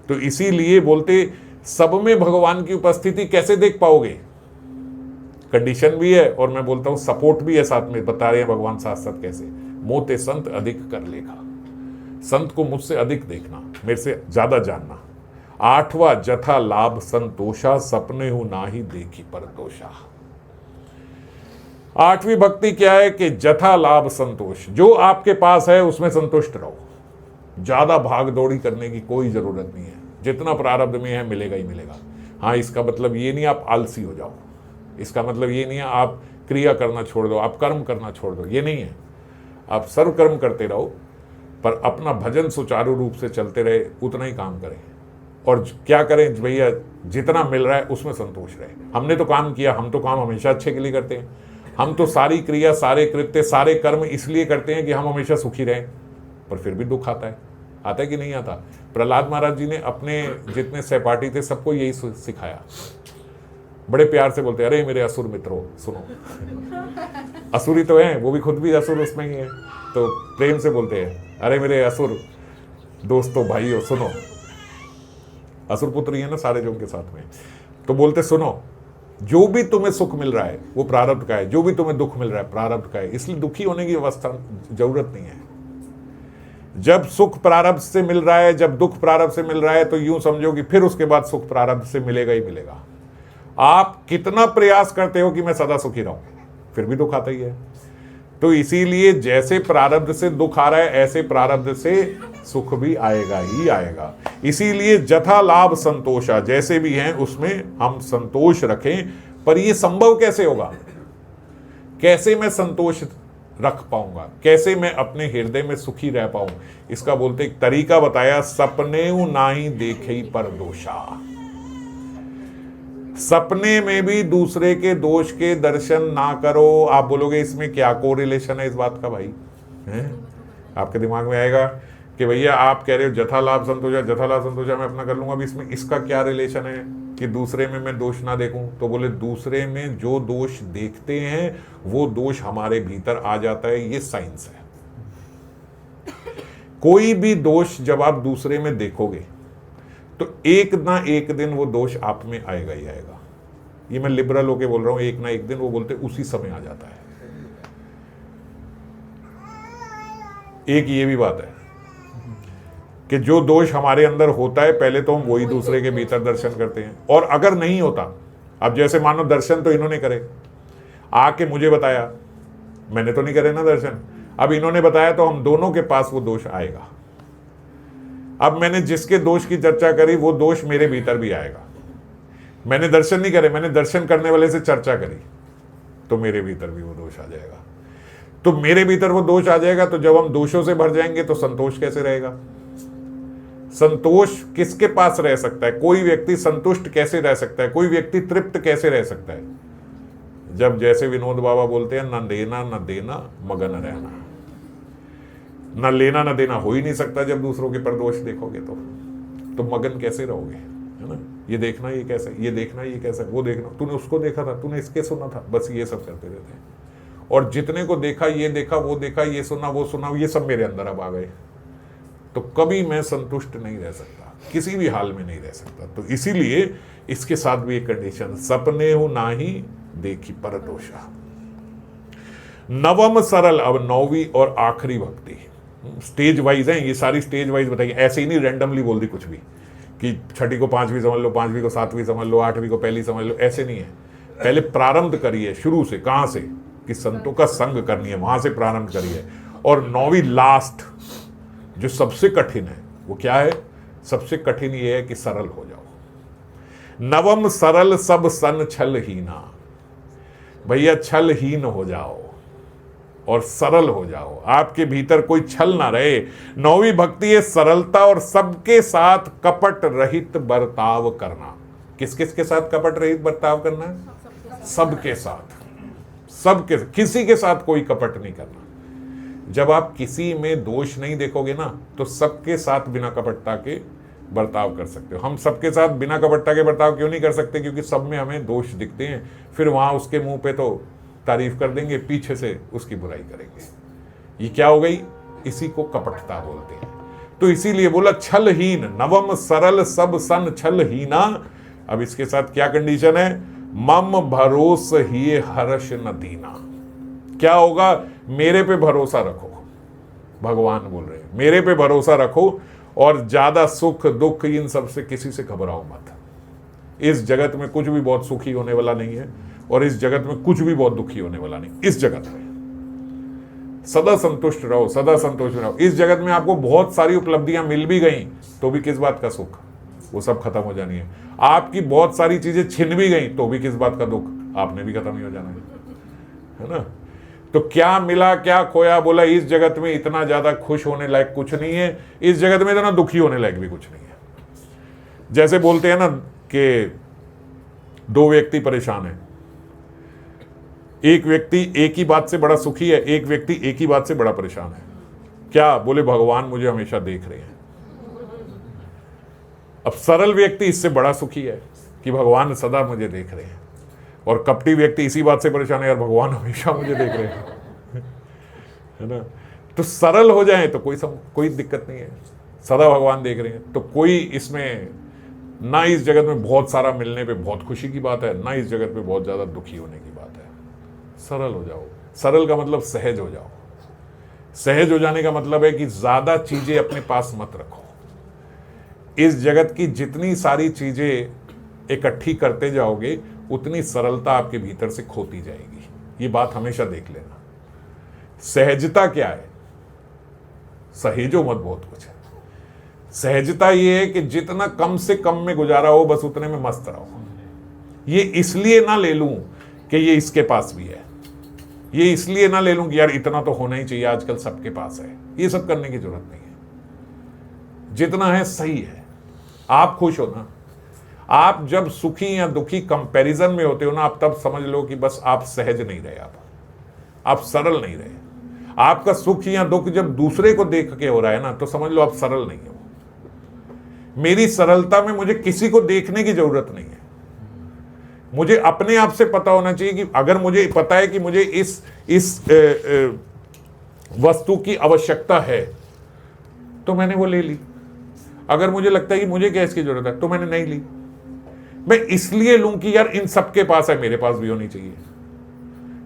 तो इसीलिए बोलते सब में भगवान की उपस्थिति कैसे देख पाओगे? कंडीशन भी है और मैं बोलता हूं सपोर्ट भी है साथ में, बता रहे हैं भगवान साथ साथ कैसे। मोते संत अधिक कर लेखा, संत को मुझसे अधिक देखना, मेरे से ज्यादा जानना। आठवां जथा लाभ संतोषा, सपने हूं ना ही देखी पर दोषा। आठवीं भक्ति क्या है कि जथा लाभ संतोष, जो आपके पास है उसमें संतुष्ट रहो। ज्यादा भाग दौड़ी करने की कोई जरूरत नहीं है, जितना प्रारब्ध में है मिलेगा ही मिलेगा। हाँ, इसका मतलब ये नहीं आप आलसी हो जाओ, इसका मतलब ये नहीं है आप क्रिया करना छोड़ दो, आप कर्म करना छोड़ दो, ये नहीं है। आप सर्व कर्म करते रहो, पर अपना भजन सुचारू रूप से चलते रहे, उतना ही काम करें। और क्या करें भैया, जितना मिल रहा है उसमें संतोष रहे। हमने तो काम किया, हम तो काम हमेशा अच्छे के लिए करते हैं, हम तो सारी क्रिया, सारे कृत्य, सारे कर्म इसलिए करते हैं कि हम हमेशा सुखी रहें, पर फिर भी दुख आता है कि नहीं आता? प्रहलाद महाराज जी ने अपने जितने सहपाठी थे सबको यही सिखाया, बड़े प्यार से बोलते, अरे मेरे असुर मित्रों सुनो। असुरी तो हैं, वो भी खुद भी असुर उसमें ही है, तो प्रेम से बोलते हैं, अरे मेरे असुर दोस्तों भाइयों सुनो। असुर पुत्र ही है ना सारे जो उनके साथ में। तो बोलते सुनो, जो भी तुम्हें सुख मिल रहा है वो प्रारब्ध का है, जो भी तुम्हें दुख मिल रहा है प्रारब्ध का है, इसलिए दुखी होने की अवस्था जरूरत नहीं है। जब सुख प्रारब्ध से मिल रहा है, जब दुख प्रारब्ध से मिल रहा है, तो यूं समझो कि फिर उसके बाद सुख प्रारब्ध से मिलेगा ही मिलेगा। आप कितना प्रयास करते हो कि मैं सदा सुखी रहूं, फिर भी दुख आता ही है। तो इसीलिए जैसे प्रारब्ध से दुख आ रहा है, ऐसे प्रारब्ध से सुख भी आएगा ही आएगा। इसीलिए जथा लाभ संतोषा, जैसे भी हैं उसमें हम संतोष रखें। पर ये संभव कैसे होगा? कैसे मैं संतोष रख पाऊंगा, कैसे मैं अपने हृदय में सुखी रह पाऊं? इसका बोलते एक तरीका बताया, सपने नाही देखे पर दोषा। सपने में भी दूसरे के दोष के दर्शन ना करो। आप बोलोगे इसमें क्या कोरिलेशन है इस बात का भाई? है आपके दिमाग में आएगा कि भैया आप कह रहे हो जथा लाभ संतोषा, जथा लाभ संतोषा मैं अपना कर लूंगा, अभी इसमें इसका क्या रिलेशन है? कि दूसरे में मैं दोष ना देखूं? तो बोले दूसरे में जो दोष देखते हैं वो दोष हमारे भीतर आ जाता है, ये साइंस है। कोई भी दोष जब आप दूसरे में देखोगे तो एक ना एक दिन वो दोष आप में आएगा ही आएगा। ये मैं लिबरल होके बोल रहा हूं, एक ना एक दिन, वो बोलते उसी समय आ जाता है। एक ये भी बात है कि जो दोष हमारे अंदर होता है पहले तो हम वही दूसरे के भीतर दर्शन करते हैं, और अगर नहीं होता, अब जैसे मानो दर्शन तो इन्होंने करे, आके मुझे बताया, मैंने तो नहीं करे ना दर्शन, अब इन्होंने बताया तो हम दोनों के पास वो दोष आएगा। अब मैंने जिसके दोष की चर्चा करी वो दोष मेरे भीतर भी आएगा। मैंने दर्शन नहीं करे, मैंने दर्शन करने वाले से चर्चा करी तो मेरे भीतर भी वो दोष आ जाएगा। तो मेरे भीतर वो दोष आ जाएगा, तो जब हम दोषों से भर जाएंगे तो संतोष कैसे रहेगा? संतोष किसके पास रह सकता है? कोई व्यक्ति संतुष्ट कैसे रह सकता है? कोई व्यक्ति तृप्त कैसे रह सकता है? जब जैसे विनोद बाबा बोलते हैं, न लेना न देना मगन रहना। न लेना न देना हो ही नहीं सकता जब दूसरों के पर दोष देखोगे तो मगन कैसे रहोगे, है ना? ये देखना ये कैसा, ये देखना ये कैसा, वो देखना, तूने उसको देखा था, तूने इसके सुना था, बस ये सब करते रहते हैं। और जितने को देखा, ये देखा, वो देखा, ये सुना, वो सुना, ये सब मेरे अंदर अब आ गए, तो कभी मैं संतुष्ट नहीं रह सकता, किसी भी हाल में नहीं रह सकता। तो इसीलिए इसके साथ भी एक कंडीशन, सपने हो ना ही देखी पर दोषा। नवम सरल, अब नौवीं और आखिरी भक्ति, स्टेज वाइज है ये सारी, स्टेज वाइज बताइए, ऐसे ही नहीं रैंडमली बोल दी कुछ भी कि छठी को पांचवी समझ लो, पांचवी को सातवीं समझ लो, आठवीं को पहली समझ लो, ऐसे नहीं है। पहले प्रारंभ करिए शुरू से, कहां से, कि संतों का संग करनी है, वहां से प्रारंभ करिए। और नौवीं लास्ट जो सबसे कठिन है वो क्या है? सबसे कठिन ये है कि सरल हो जाओ। नवम सरल सब सन छलहीना, भैया छलहीन हो जाओ और सरल हो जाओ, आपके भीतर कोई छल ना रहे। नौवीं भक्ति है सरलता और सबके साथ कपट रहित बर्ताव करना। किस किस के साथ कपट रहित बर्ताव करना है? सबके साथ, सबके, किसी के साथ कोई कपट नहीं करना। जब आप किसी में दोष नहीं देखोगे ना तो सबके साथ बिना कपटता के बर्ताव कर सकते हो। हम सबके साथ बिना कपटता के बर्ताव क्यों नहीं कर सकते? क्योंकि सब में हमें दोष दिखते हैं, फिर वहां उसके मुंह पे तो तारीफ कर देंगे, पीछे से उसकी बुराई करेंगे। ये क्या हो गई? इसी को कपटता बोलते हैं। तो इसीलिए बोला छलहीन, नवम सरल सब सन छलहीना। अब इसके साथ क्या कंडीशन है? मम भरोस ही हर्ष न दीना। क्या होगा? मेरे पे भरोसा रखो, भगवान बोल रहे हैं, मेरे पे भरोसा रखो और ज्यादा सुख दुख इन सब से किसी से घबराओ मत। इस जगत में कुछ भी बहुत सुखी होने वाला नहीं है और इस जगत में कुछ भी बहुत दुखी होने वाला नहीं। इस जगत में सदा संतुष्ट रहो, सदा संतुष्ट रहो। इस जगत में आपको बहुत सारी उपलब्धियां मिल भी गई तो भी किस बात का सुख? वो सब खत्म हो जानी है। आपकी बहुत सारी चीजें छिन भी गई तो भी किस बात का दुख? आपने भी खत्म ही हो जाना है ना? तो क्या मिला क्या खोया? बोला इस जगत में इतना ज्यादा खुश होने लायक कुछ नहीं है, इस जगत में इतना दुखी होने लायक भी कुछ नहीं है। जैसे बोलते हैं ना कि दो व्यक्ति परेशान है, एक व्यक्ति एक ही बात से बड़ा सुखी है, एक व्यक्ति एक ही बात से बड़ा परेशान है। क्या? बोले भगवान मुझे हमेशा देख रहे हैं। अब सरल व्यक्ति इससे बड़ा सुखी है कि भगवान सदा मुझे देख रहे हैं, और कपटी व्यक्ति इसी बात से परेशान है, यार भगवान हमेशा मुझे देख रहे हैं, है ना? तो सरल हो जाए तो कोई दिक्कत नहीं है, सदा भगवान देख रहे हैं। तो कोई इसमें ना इस जगत में बहुत सारा मिलने पे बहुत खुशी की बात है, ना इस जगत में बहुत ज्यादा दुखी होने की बात है। सरल हो जाओ। सरल का मतलब सहज हो जाओ। सहज हो जाने का मतलब है कि ज्यादा चीजें अपने पास मत रखो। इस जगत की जितनी सारी चीजें इकट्ठी करते जाओगे उतनी सरलता आपके भीतर से खोती जाएगी। ये बात हमेशा देख लेना। सहजता क्या है? सहेजो मत बहुत कुछ है। सहजता ये है कि जितना कम से कम में गुजारा हो बस उतने में मस्त रहो। ये इसलिए ना ले लूं कि ये इसके पास भी है, ये इसलिए ना ले लूं कि यार इतना तो होना ही चाहिए, आजकल सबके पास है। ये सब करने की जरूरत नहीं है। जितना है सही है। आप खुश हो ना। आप जब सुखी या दुखी कंपैरिजन में होते हो ना, आप तब समझ लो कि बस आप सहज नहीं रहे, आप सरल नहीं रहे। आपका सुख या दुख जब दूसरे को देख के हो रहा है ना, तो समझ लो आप सरल नहीं हो। मेरी सरलता में मुझे किसी को देखने की जरूरत नहीं है। मुझे अपने आप से पता होना चाहिए कि अगर मुझे पता है कि मुझे इस वस्तु की आवश्यकता है तो मैंने वो ले ली। अगर मुझे लगता है कि मुझे गैस की जरूरत है तो मैंने नहीं ली। मैं इसलिए लूं कि यार इन सबके पास है, मेरे पास भी होनी चाहिए।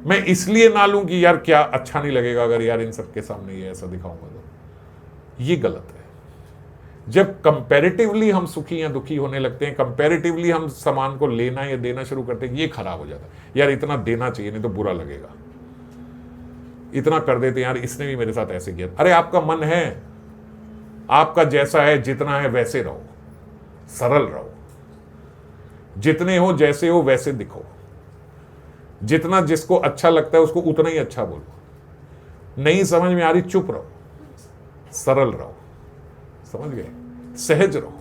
मैं इसलिए ना लूं कि यार क्या अच्छा नहीं लगेगा अगर यार इन सबके सामने ये ऐसा दिखाऊंगा तो। ये गलत है। जब कंपैरेटिवली हम सुखी या दुखी होने लगते हैं, कंपैरेटिवली हम सामान को लेना या देना शुरू करते हैं, ये खराब हो जाता है। यार इतना देना चाहिए नहीं तो बुरा लगेगा, इतना कर देते हैं, यार इसने भी मेरे साथ ऐसे किया। अरे आपका मन है, आपका जैसा है जितना है वैसे रहो, सरल रहो, जितने हो जैसे हो वैसे दिखो, जितना जिसको अच्छा लगता है उसको उतना ही अच्छा बोलो। नहीं समझ में आ रही चुप रहो, सरल रहो, समझ गए, सहज रहो,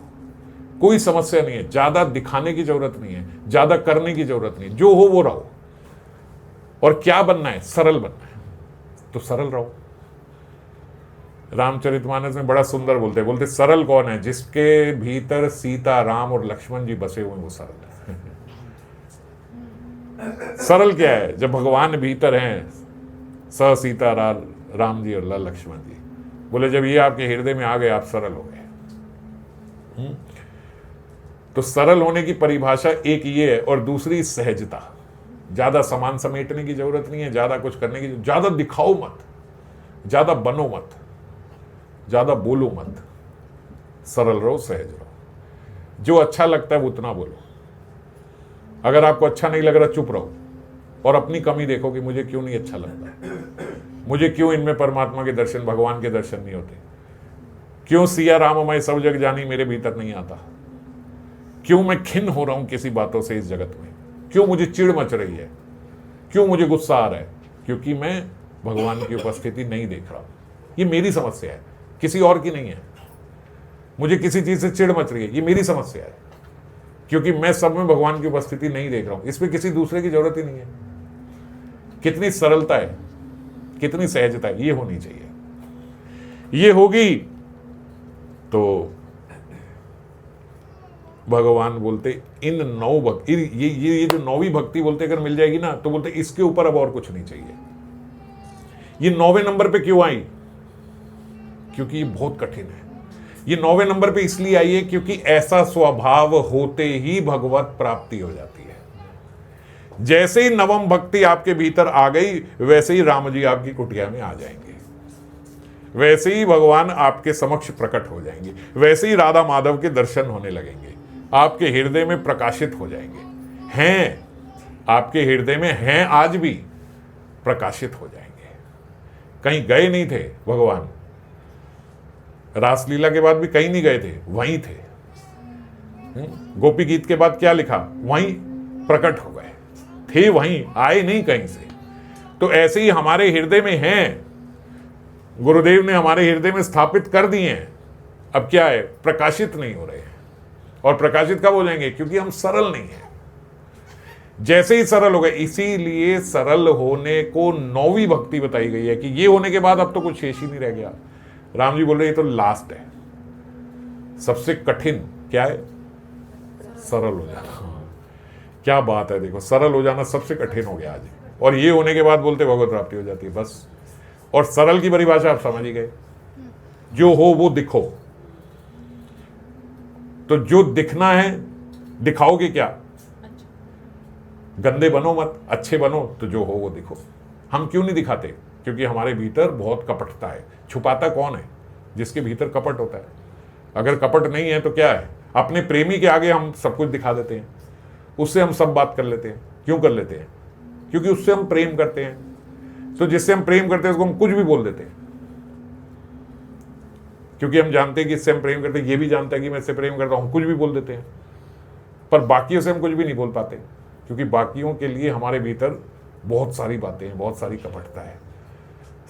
कोई समस्या नहीं है। ज्यादा दिखाने की जरूरत नहीं है, ज्यादा करने की जरूरत नहीं, जो हो वो रहो। और क्या बनना है? सरल बनना है, तो सरल रहो। रामचरितमानस में बड़ा सुंदर बोलते सरल कौन है? जिसके भीतर सीता, राम और लक्ष्मण जी बसे हुए, वो सरल है। सरल क्या है? जब भगवान भीतर हैं, स सीता राम जी और लक्ष्मण जी, बोले जब ये आपके हृदय में आ गए आप सरल हो गए। तो सरल होने की परिभाषा एक ये है, और दूसरी सहजता। ज्यादा सामान समेटने की जरूरत नहीं है, ज्यादा कुछ करने की, ज्यादा दिखाओ मत, ज्यादा बनो मत, ज्यादा बोलो मत, सरल रहो, सहज रहो। जो अच्छा लगता है वो उतना बोलो। अगर आपको अच्छा नहीं लग रहा चुप रहो और अपनी कमी देखो कि मुझे क्यों नहीं अच्छा लगता, मुझे क्यों इनमें परमात्मा के दर्शन, भगवान के दर्शन नहीं होते, क्यों सिया राममय सब जग जानी मेरे भीतर नहीं आता, क्यों मैं खिन्न हो रहा हूं किसी बातों से इस जगत में, क्यों मुझे चिढ़ मच रही है, क्यों मुझे गुस्सा आ रहा है, क्योंकि मैं भगवान की उपस्थिति नहीं देख रहा हूं। ये मेरी समस्या है, किसी और की नहीं है। मुझे किसी चीज से चिढ़ मच रही है, ये मेरी समस्या है, क्योंकि मैं सब में भगवान की उपस्थिति नहीं देख रहा हूं। इसमें किसी दूसरे की जरूरत ही नहीं है। कितनी सरलता है, कितनी सहजता है, ये होनी चाहिए। ये होगी तो भगवान बोलते इन 9 भक्ति, ये जो 9वीं भक्ति बोलते अगर मिल जाएगी ना, तो बोलते इसके ऊपर अब और कुछ नहीं चाहिए। ये 9वें नंबर पे क्यों आई? क्योंकि ये बहुत कठिन है। ये 9वें नंबर पे इसलिए आई है क्योंकि ऐसा स्वभाव होते ही भगवत प्राप्ति हो जाती है। जैसे ही 9वीं भक्ति आपके भीतर आ गई, वैसे ही राम जी आपकी कुटिया में आ जाएंगे, वैसे ही भगवान आपके समक्ष प्रकट हो जाएंगे, वैसे ही राधा माधव के दर्शन होने लगेंगे, आपके हृदय में प्रकाशित हो जाएंगे। हैं आपके हृदय में, हैं आज भी, प्रकाशित हो जाएंगे। कहीं गए नहीं थे भगवान, रासलीला के बाद भी कहीं नहीं गए थे, वहीं थे। गोपी गीत के बाद क्या लिखा? वहीं प्रकट हो गए थे, वहीं आए नहीं कहीं से। तो ऐसे ही हमारे हृदय में हैं, गुरुदेव ने हमारे हृदय में स्थापित कर दिए हैं। अब क्या है? प्रकाशित नहीं हो रहे हैं। और प्रकाशित कब हो जाएंगे? क्योंकि हम सरल नहीं हैं। जैसे ही सरल हो गए, इसीलिए सरल होने को 9वीं भक्ति बताई गई है कि ये होने के बाद अब तो कुछ शेष ही नहीं रह गया। राम जी बोल रहे ये तो लास्ट है, सबसे कठिन क्या है? सरल हो जाना। क्या बात है, देखो सरल हो जाना सबसे कठिन हो गया आज, और ये होने के बाद बोलते भगवत प्राप्ति हो जाती है, बस। और सरल की परिभाषा आप समझ ही गए, जो हो वो दिखो। तो जो दिखना है दिखाओगे क्या? गंदे बनो मत, अच्छे बनो, तो जो हो वो दिखो। हम क्यों नहीं दिखाते? क्योंकि हमारे भीतर बहुत कपटता है। छुपाता कौन है? जिसके भीतर कपट होता है। अगर कपट नहीं है तो क्या है? अपने प्रेमी के आगे हम सब कुछ दिखा देते हैं, उससे हम सब बात कर लेते हैं। क्यों कर लेते हैं? क्योंकि उससे हम प्रेम करते हैं। तो जिससे हम प्रेम करते हैं उसको हम कुछ भी बोल देते हैं, क्योंकि हम जानते हैं कि इससे हम प्रेम करते हैं, ये भी जानता है कि मैं इससे प्रेम करता हूं, कुछ भी बोल देते हैं। पर बाकियों से हम कुछ भी नहीं बोल पाते, क्योंकि बाकियों के लिए हमारे भीतर बहुत सारी बातें हैं, बहुत सारी कपटता है।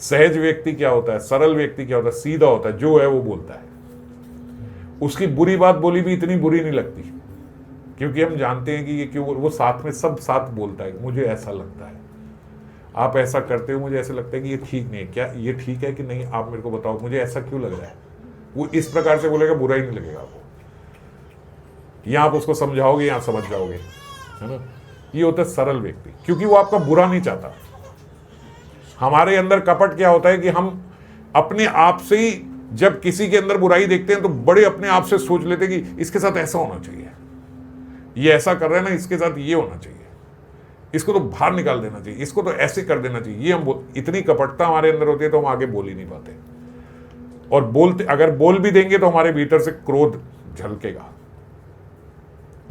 सहज व्यक्ति क्या होता है? सरल व्यक्ति क्या होता है? सीधा होता है, जो है वो बोलता है। उसकी बुरी बात बोली भी इतनी बुरी नहीं लगती, क्योंकि हम जानते हैं कि ये क्यों, वो साथ में सब साथ बोलता है, मुझे ऐसा लगता है, आप ऐसा करते हो, मुझे ऐसा लगता है कि ये ठीक नहीं है। क्या ये ठीक है कि नहीं? आप मेरे को बताओ, मुझे ऐसा क्यों लग रहा है? वो इस प्रकार से बोलेगा, बुरा ही नहीं लगेगा आपको। या आप उसको समझाओगे या समझ जाओगे, है ना। ये होता है सरल व्यक्ति, क्योंकि वो आपका बुरा नहीं चाहता। हमारे अंदर कपट क्या होता है कि हम अपने आप से ही जब किसी के अंदर बुराई देखते हैं तो बड़े अपने आप से सोच लेते हैं कि इसके साथ ऐसा होना चाहिए, ये ऐसा कर रहा है ना, इसके साथ ये होना चाहिए, इसको तो बाहर निकाल देना चाहिए, इसको तो ऐसे कर देना चाहिए। ये हम इतनी कपटता हमारे अंदर होती है तो हम आगे बोल ही नहीं पाते, और बोलते अगर बोल भी देंगे तो हमारे भीतर से क्रोध झलकेगा,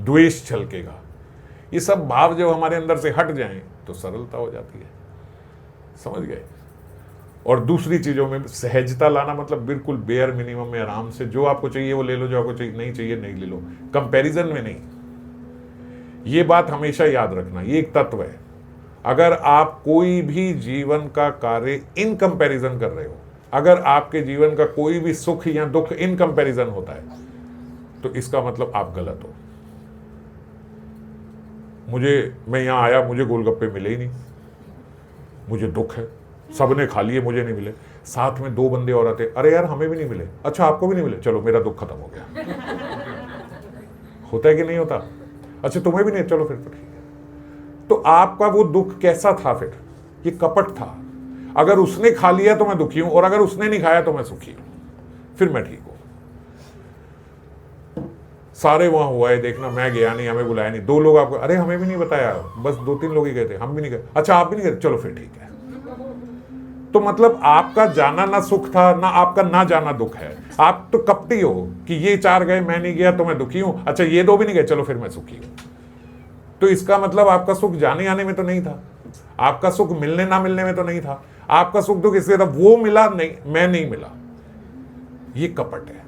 द्वेष झलकेगा। ये सब भाव जब हमारे अंदर से हट जाएं तो सरलता हो जाती है, समझ गए। और दूसरी चीजों में सहजता लाना, मतलब बिल्कुल बेयर मिनिमम में आराम से जो आपको चाहिए वो ले लो, जो आपको चाहिए नहीं ले लो, कंपैरिजन में नहीं। ये बात हमेशा याद रखना, ये एक तत्व है। अगर आप कोई भी जीवन का कार्य इन कंपैरिजन कर रहे हो, अगर आपके जीवन का कोई भी सुख या दुख इन कंपैरिजन होता है, तो इसका मतलब आप गलत हो। मैं यहां आया, मुझे गोलगप्पे मिले ही नहीं, मुझे दुख है, सबने खा लिए, मुझे नहीं मिले। साथ में 2 बंदे और आते, अरे यार हमें भी नहीं मिले, अच्छा आपको भी नहीं मिले, चलो मेरा दुख खत्म हो गया। होता है कि नहीं होता? अच्छा तुम्हें भी नहीं, चलो फिर तो ठीक है। तो आपका वो दुख कैसा था फिर? ये कपट था। अगर उसने खा लिया तो मैं दुखी हूं, और अगर उसने नहीं खाया तो मैं सुखी हूं, फिर मैं ठीक हूं। सारे वहां हुआ है, देखना मैं गया नहीं, हमें बुलाया नहीं। 2 लोग आपको, अरे हमें भी नहीं बताया, बस 2-3 लोग ही गए थे, हम भी नहीं गए, अच्छा आप भी नहीं गए, चलो फिर ठीक है। तो मतलब आपका जाना ना सुख था, ना आपका ना जाना दुख है। आप तो कपटी हो कि ये 4 गए, मैं नहीं गया तो मैं दुखी हूं, अच्छा ये 2 भी नहीं गए, चलो फिर मैं सुखी हूं। तो इसका मतलब आपका सुख जाने आने में तो नहीं था, आपका सुख मिलने ना मिलने में तो नहीं था, आपका सुख दुख इसलिए था वो मिला नहीं, मैं नहीं मिला। ये कपट है।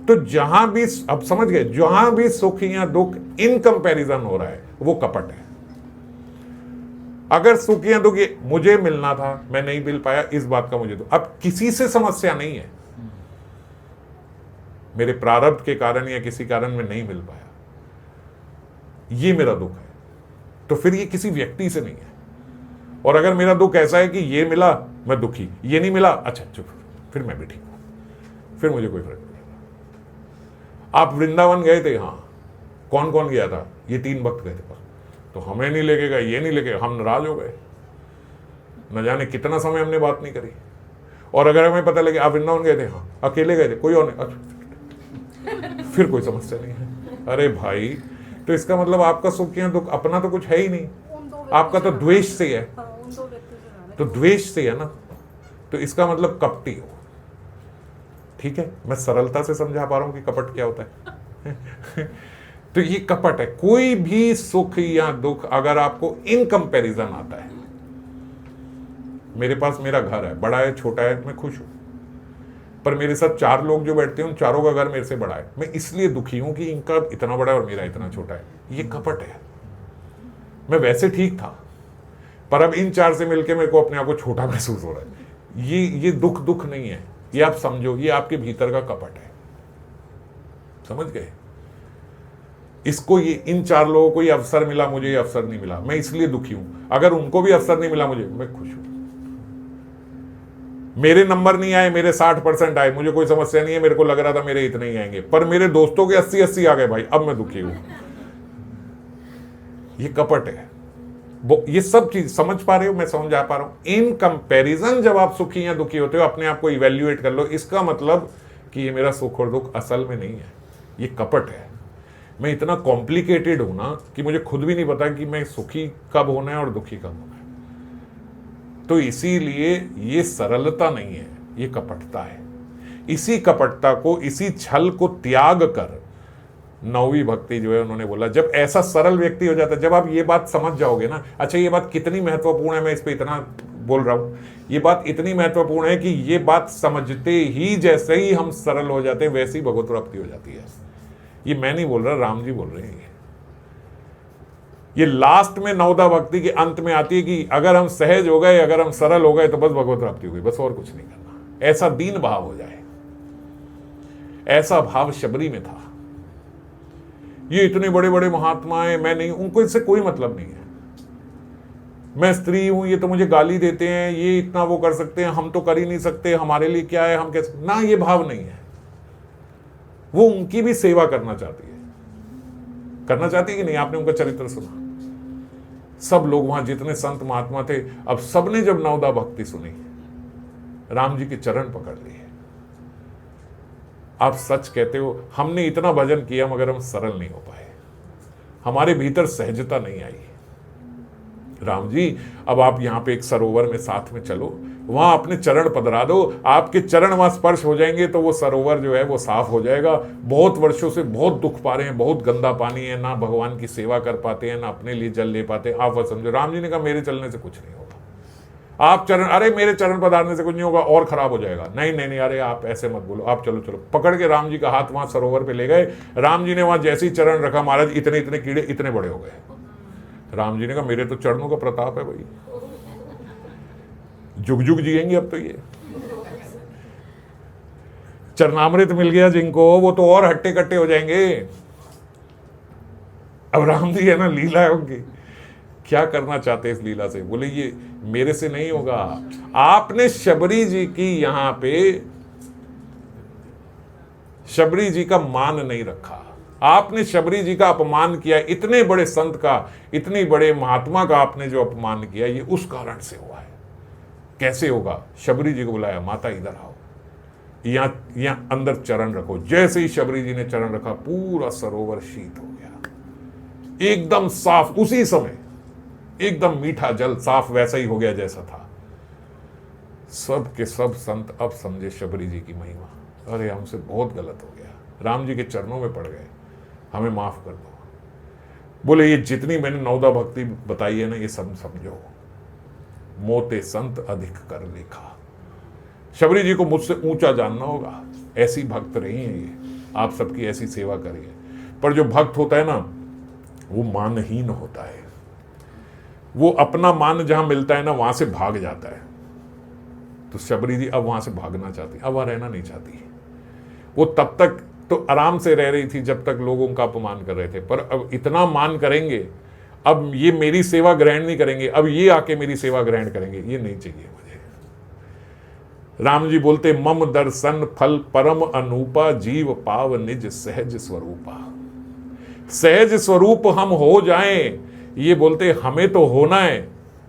तो जहां भी, अब समझ गए, जहां भी सुख या दुख इन कंपैरिजन हो रहा है वो कपट है। अगर सुख या दुख मुझे मिलना था, मैं नहीं मिल पाया, इस बात का मुझे तो अब किसी से समस्या नहीं है, मेरे प्रारब्ध के कारण या किसी कारण में नहीं मिल पाया, ये मेरा दुख है। तो फिर ये किसी व्यक्ति से नहीं है। और अगर मेरा दुख ऐसा है कि ये मिला मैं दुखी, ये नहीं मिला, अच्छा चुप, फिर मैं भी ठीक हूं, फिर मुझे कोई फर्क नहीं पड़ता। आप वृंदावन गए थे, हाँ, कौन कौन गया था? ये 3 भक्त गए थे, तो हमें नहीं लेके गए, ये नहीं लेके, हम नाराज हो गए, न जाने कितना समय हमने बात नहीं करी। और अगर हमें पता लगे आप वृंदावन गए थे, हाँ, अकेले गए थे, कोई और नहीं, अच्छा फिर कोई समस्या नहीं है। अरे भाई, तो इसका मतलब आपका सुख या दुख अपना तो कुछ है ही नहीं, आपका तो द्वेष से है, तो द्वेष से है ना, तो इसका मतलब कपटी हो। ठीक है, मैं सरलता से समझा पा रहा हूं कि कपट क्या होता है। तो ये कपट है। कोई भी सुख या दुख अगर आपको इन कंपैरिजन आता है, मेरे पास मेरा घर है, बड़ा है छोटा है, मैं खुश हूं, पर मेरे साथ 4 लोग जो बैठते हैं उन चारों का घर मेरे से बड़ा है, मैं इसलिए दुखी हूं कि इनका इतना बड़ा है और मेरा इतना छोटा है। ये कपट है। मैं वैसे ठीक था, पर अब इन 4 से मिलकर मेरे को अपने आप को छोटा महसूस हो रहा है। ये दुख नहीं है, ये आप समझो, ये आपके भीतर का कपट है। समझ गए? इसको, ये इन 4 लोगों को ये अवसर मिला, मुझे ये अवसर नहीं मिला, मैं इसलिए दुखी हूं। अगर उनको भी अवसर नहीं मिला मुझे, मैं खुश हूं। मेरे नंबर नहीं आए, मेरे 60% आए, मुझे कोई समस्या नहीं है, मेरे को लग रहा था मेरे इतने ही आएंगे, पर मेरे दोस्तों के 80-80 आ गए भाई, अब मैं दुखी हूं। ये कपट है। ये सब चीज समझ पा रहे हो? मैं समझ आ पा रहा हूं। इन कंपैरिजन जब आप सुखी या दुखी होते हो, अपने आप को इवैल्यूएट कर लो, इसका मतलब कि ये मेरा सुख और दुख असल में नहीं है, ये कपट है। मैं इतना कॉम्प्लिकेटेड हूं ना कि मुझे खुद भी नहीं पता कि मैं सुखी कब होना है और दुखी कब होना है। तो इसीलिए ये सरलता नहीं है, ये कपटता है। इसी कपटता को, इसी छल को त्याग कर 9वीं भक्ति जो है उन्होंने बोला, जब ऐसा सरल व्यक्ति हो जाता है, जब आप ये बात समझ जाओगे ना, अच्छा ये बात कितनी महत्वपूर्ण है, मैं इस पे इतना बोल रहा हूं, ये बात इतनी महत्वपूर्ण है कि ये बात समझते ही जैसे ही हम सरल हो जाते हैं वैसे ही भगवत प्राप्ति हो जाती है। ये मैं नहीं बोल रहा, राम जी बोल रहे हैं। ये लास्ट में 9दा भक्ति के अंत में आती है कि अगर हम सहज हो गए, अगर हम सरल हो गए तो बस भगवत प्राप्ति हो गई, बस और कुछ नहीं करना। ऐसा दीन भाव हो जाए, ऐसा भाव शबरी में था। ये इतने बड़े बड़े महात्मा हैं, मैं नहीं, उनको इससे कोई मतलब नहीं है। मैं स्त्री हूं, ये तो मुझे गाली देते हैं, ये इतना वो कर सकते हैं, हम तो कर ही नहीं सकते, हमारे लिए क्या है, हम कैसे ना, ये भाव नहीं है। वो उनकी भी सेवा करना चाहती है कि नहीं? आपने उनका चरित्र सुना, सब लोग वहां जितने संत महात्मा थे, अब सबने जब नवदा भक्ति सुनी, राम जी के चरण पकड़ लिए। आप सच कहते हो, हमने इतना भजन किया मगर हम सरल नहीं हो पाए, हमारे भीतर सहजता नहीं आई। राम जी अब आप यहां पे एक सरोवर में साथ में चलो, वहां अपने चरण पधरा दो, आपके चरण वहां स्पर्श हो जाएंगे तो वो सरोवर जो है वो साफ हो जाएगा। बहुत वर्षों से बहुत दुख पा रहे हैं, बहुत गंदा पानी है, ना भगवान की सेवा कर पाते हैं, ना अपने लिए जल ले पाते हैं, आप वो समझो। राम जी ने कहा मेरे चलने से कुछ नहीं होगा, आप चरण, अरे मेरे चरण पधारने से कुछ नहीं होगा, और खराब हो जाएगा। नहीं नहीं नहीं, अरे आप ऐसे मत बोलो, आप चलो चलो। पकड़ के राम जी का हाथ वहां सरोवर पे ले गए। राम जी ने वहां जैसे ही चरण रखा, महाराज इतने इतने कीड़े इतने बड़े हो गए। राम जी ने कहा मेरे तो चरणों का प्रताप है भाई, जुग जुग जिएंगे अब तो ये। चरणामृत मिल गया जिनको, वो तो और हट्टे कट्टे हो जाएंगे। अब राम जी है ना, लीला है उनकी, क्या करना चाहते इस लीला से? बोले ये मेरे से नहीं होगा। आपने शबरी जी की यहां पे, शबरी जी का मान नहीं रखा, आपने शबरी जी का अपमान किया, इतने बड़े संत का, इतने बड़े महात्मा का आपने जो अपमान किया, ये उस कारण से हुआ है। कैसे होगा? शबरी जी को बुलाया, माता इधर आओ, यहां अंदर चरण रखो। जैसे ही शबरी जी ने चरण रखा, पूरा सरोवर शीत हो गया, एकदम साफ, उसी समय एकदम मीठा जल, साफ वैसा ही हो गया जैसा था। सब के सब संत अब समझे शबरी जी की महिमा। अरे हमसे बहुत गलत हो गया, राम जी के चरणों में पड़ गए, हमें माफ कर दो। बोले ये जितनी मैंने नवदा भक्ति बताई है ना, ये सब समझो, मोते संत अधिक कर लेखा। शबरी जी को मुझसे ऊंचा जानना होगा, ऐसी भक्त रही है ये, आप सबकी ऐसी सेवा करिए। पर जो भक्त होता है ना, वो मानहीन होता है, वो अपना मान जहां मिलता है ना, वहां से भाग जाता है। तो शबरी जी अब वहां से भागना चाहती, अब वहां रहना नहीं चाहती। वो तब तक तो आराम से रह रही थी जब तक लोग उनका अपमान कर रहे थे, पर अब इतना मान करेंगे, अब ये मेरी सेवा ग्रहण नहीं करेंगे, अब ये आके मेरी सेवा ग्रहण करेंगे, ये नहीं चाहिए मुझे। राम जी बोलते, मम दर्शन फल परम अनूपा, जीव पाव निज सहज स्वरूपा। सहज स्वरूप हम हो जाएं, ये बोलते हमें तो होना है,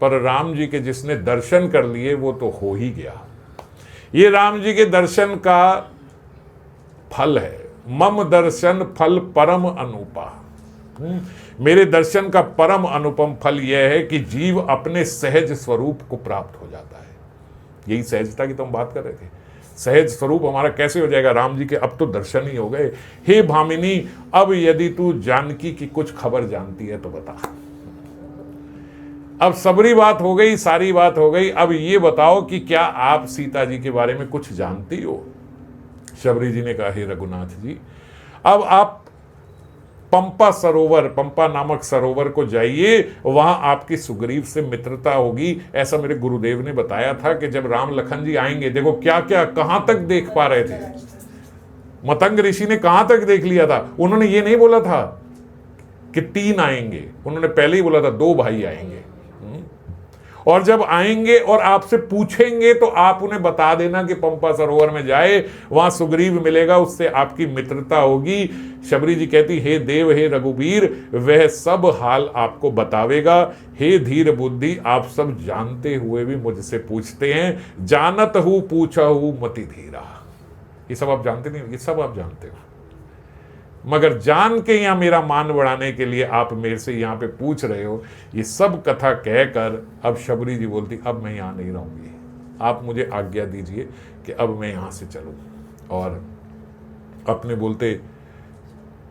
पर राम जी के जिसने दर्शन कर लिए वो तो हो ही गया। ये राम जी के दर्शन का फल है। मम दर्शन फल परम अनुपा, मेरे दर्शन का परम अनुपम फल यह है कि जीव अपने सहज स्वरूप को प्राप्त हो जाता है। यही सहजता की तो हम बात कर रहे थे। सहज स्वरूप हमारा कैसे हो जाएगा? राम जी के अब तो दर्शन ही हो गए। हे भामिनी, अब यदि तू जानकी की कुछ खबर जानती है तो बता। अब सबरी बात हो गई, सारी बात हो गई, अब ये बताओ कि क्या आप सीता जी के बारे में कुछ जानती हो? शबरी जी ने कहा, हे रघुनाथ जी, अब आप पंपा सरोवर, पंपा नामक सरोवर को जाइए, वहां आपकी सुग्रीव से मित्रता होगी। ऐसा मेरे गुरुदेव ने बताया था कि जब राम लखन जी आएंगे, देखो क्या क्या कहां तक देख पा रहे थे। मतंग ऋषि ने कहां तक देख लिया था। उन्होंने ये नहीं बोला था कि 3 आएंगे, उन्होंने पहले ही बोला था 2 भाई आएंगे। और जब आएंगे और आपसे पूछेंगे तो आप उन्हें बता देना कि पंपा सरोवर में जाए, वहां सुग्रीव मिलेगा, उससे आपकी मित्रता होगी। शबरी जी कहती, हे देव, हे रघुवीर, वह सब हाल आपको बतावेगा। हे धीर बुद्धि, आप सब जानते हुए भी मुझसे पूछते हैं। जानत हूं पूछा हूं मति धीरा। ये सब आप जानते नहीं, ये सब आप जानते हो, मगर जान के यहां मेरा मान बढ़ाने के लिए आप मेरे से यहां पे पूछ रहे हो। ये सब कथा कहकर अब शबरी जी बोलती, अब मैं यहां नहीं रहूंगी, आप मुझे आज्ञा दीजिए कि अब मैं यहां से चलूं। और अपने बोलते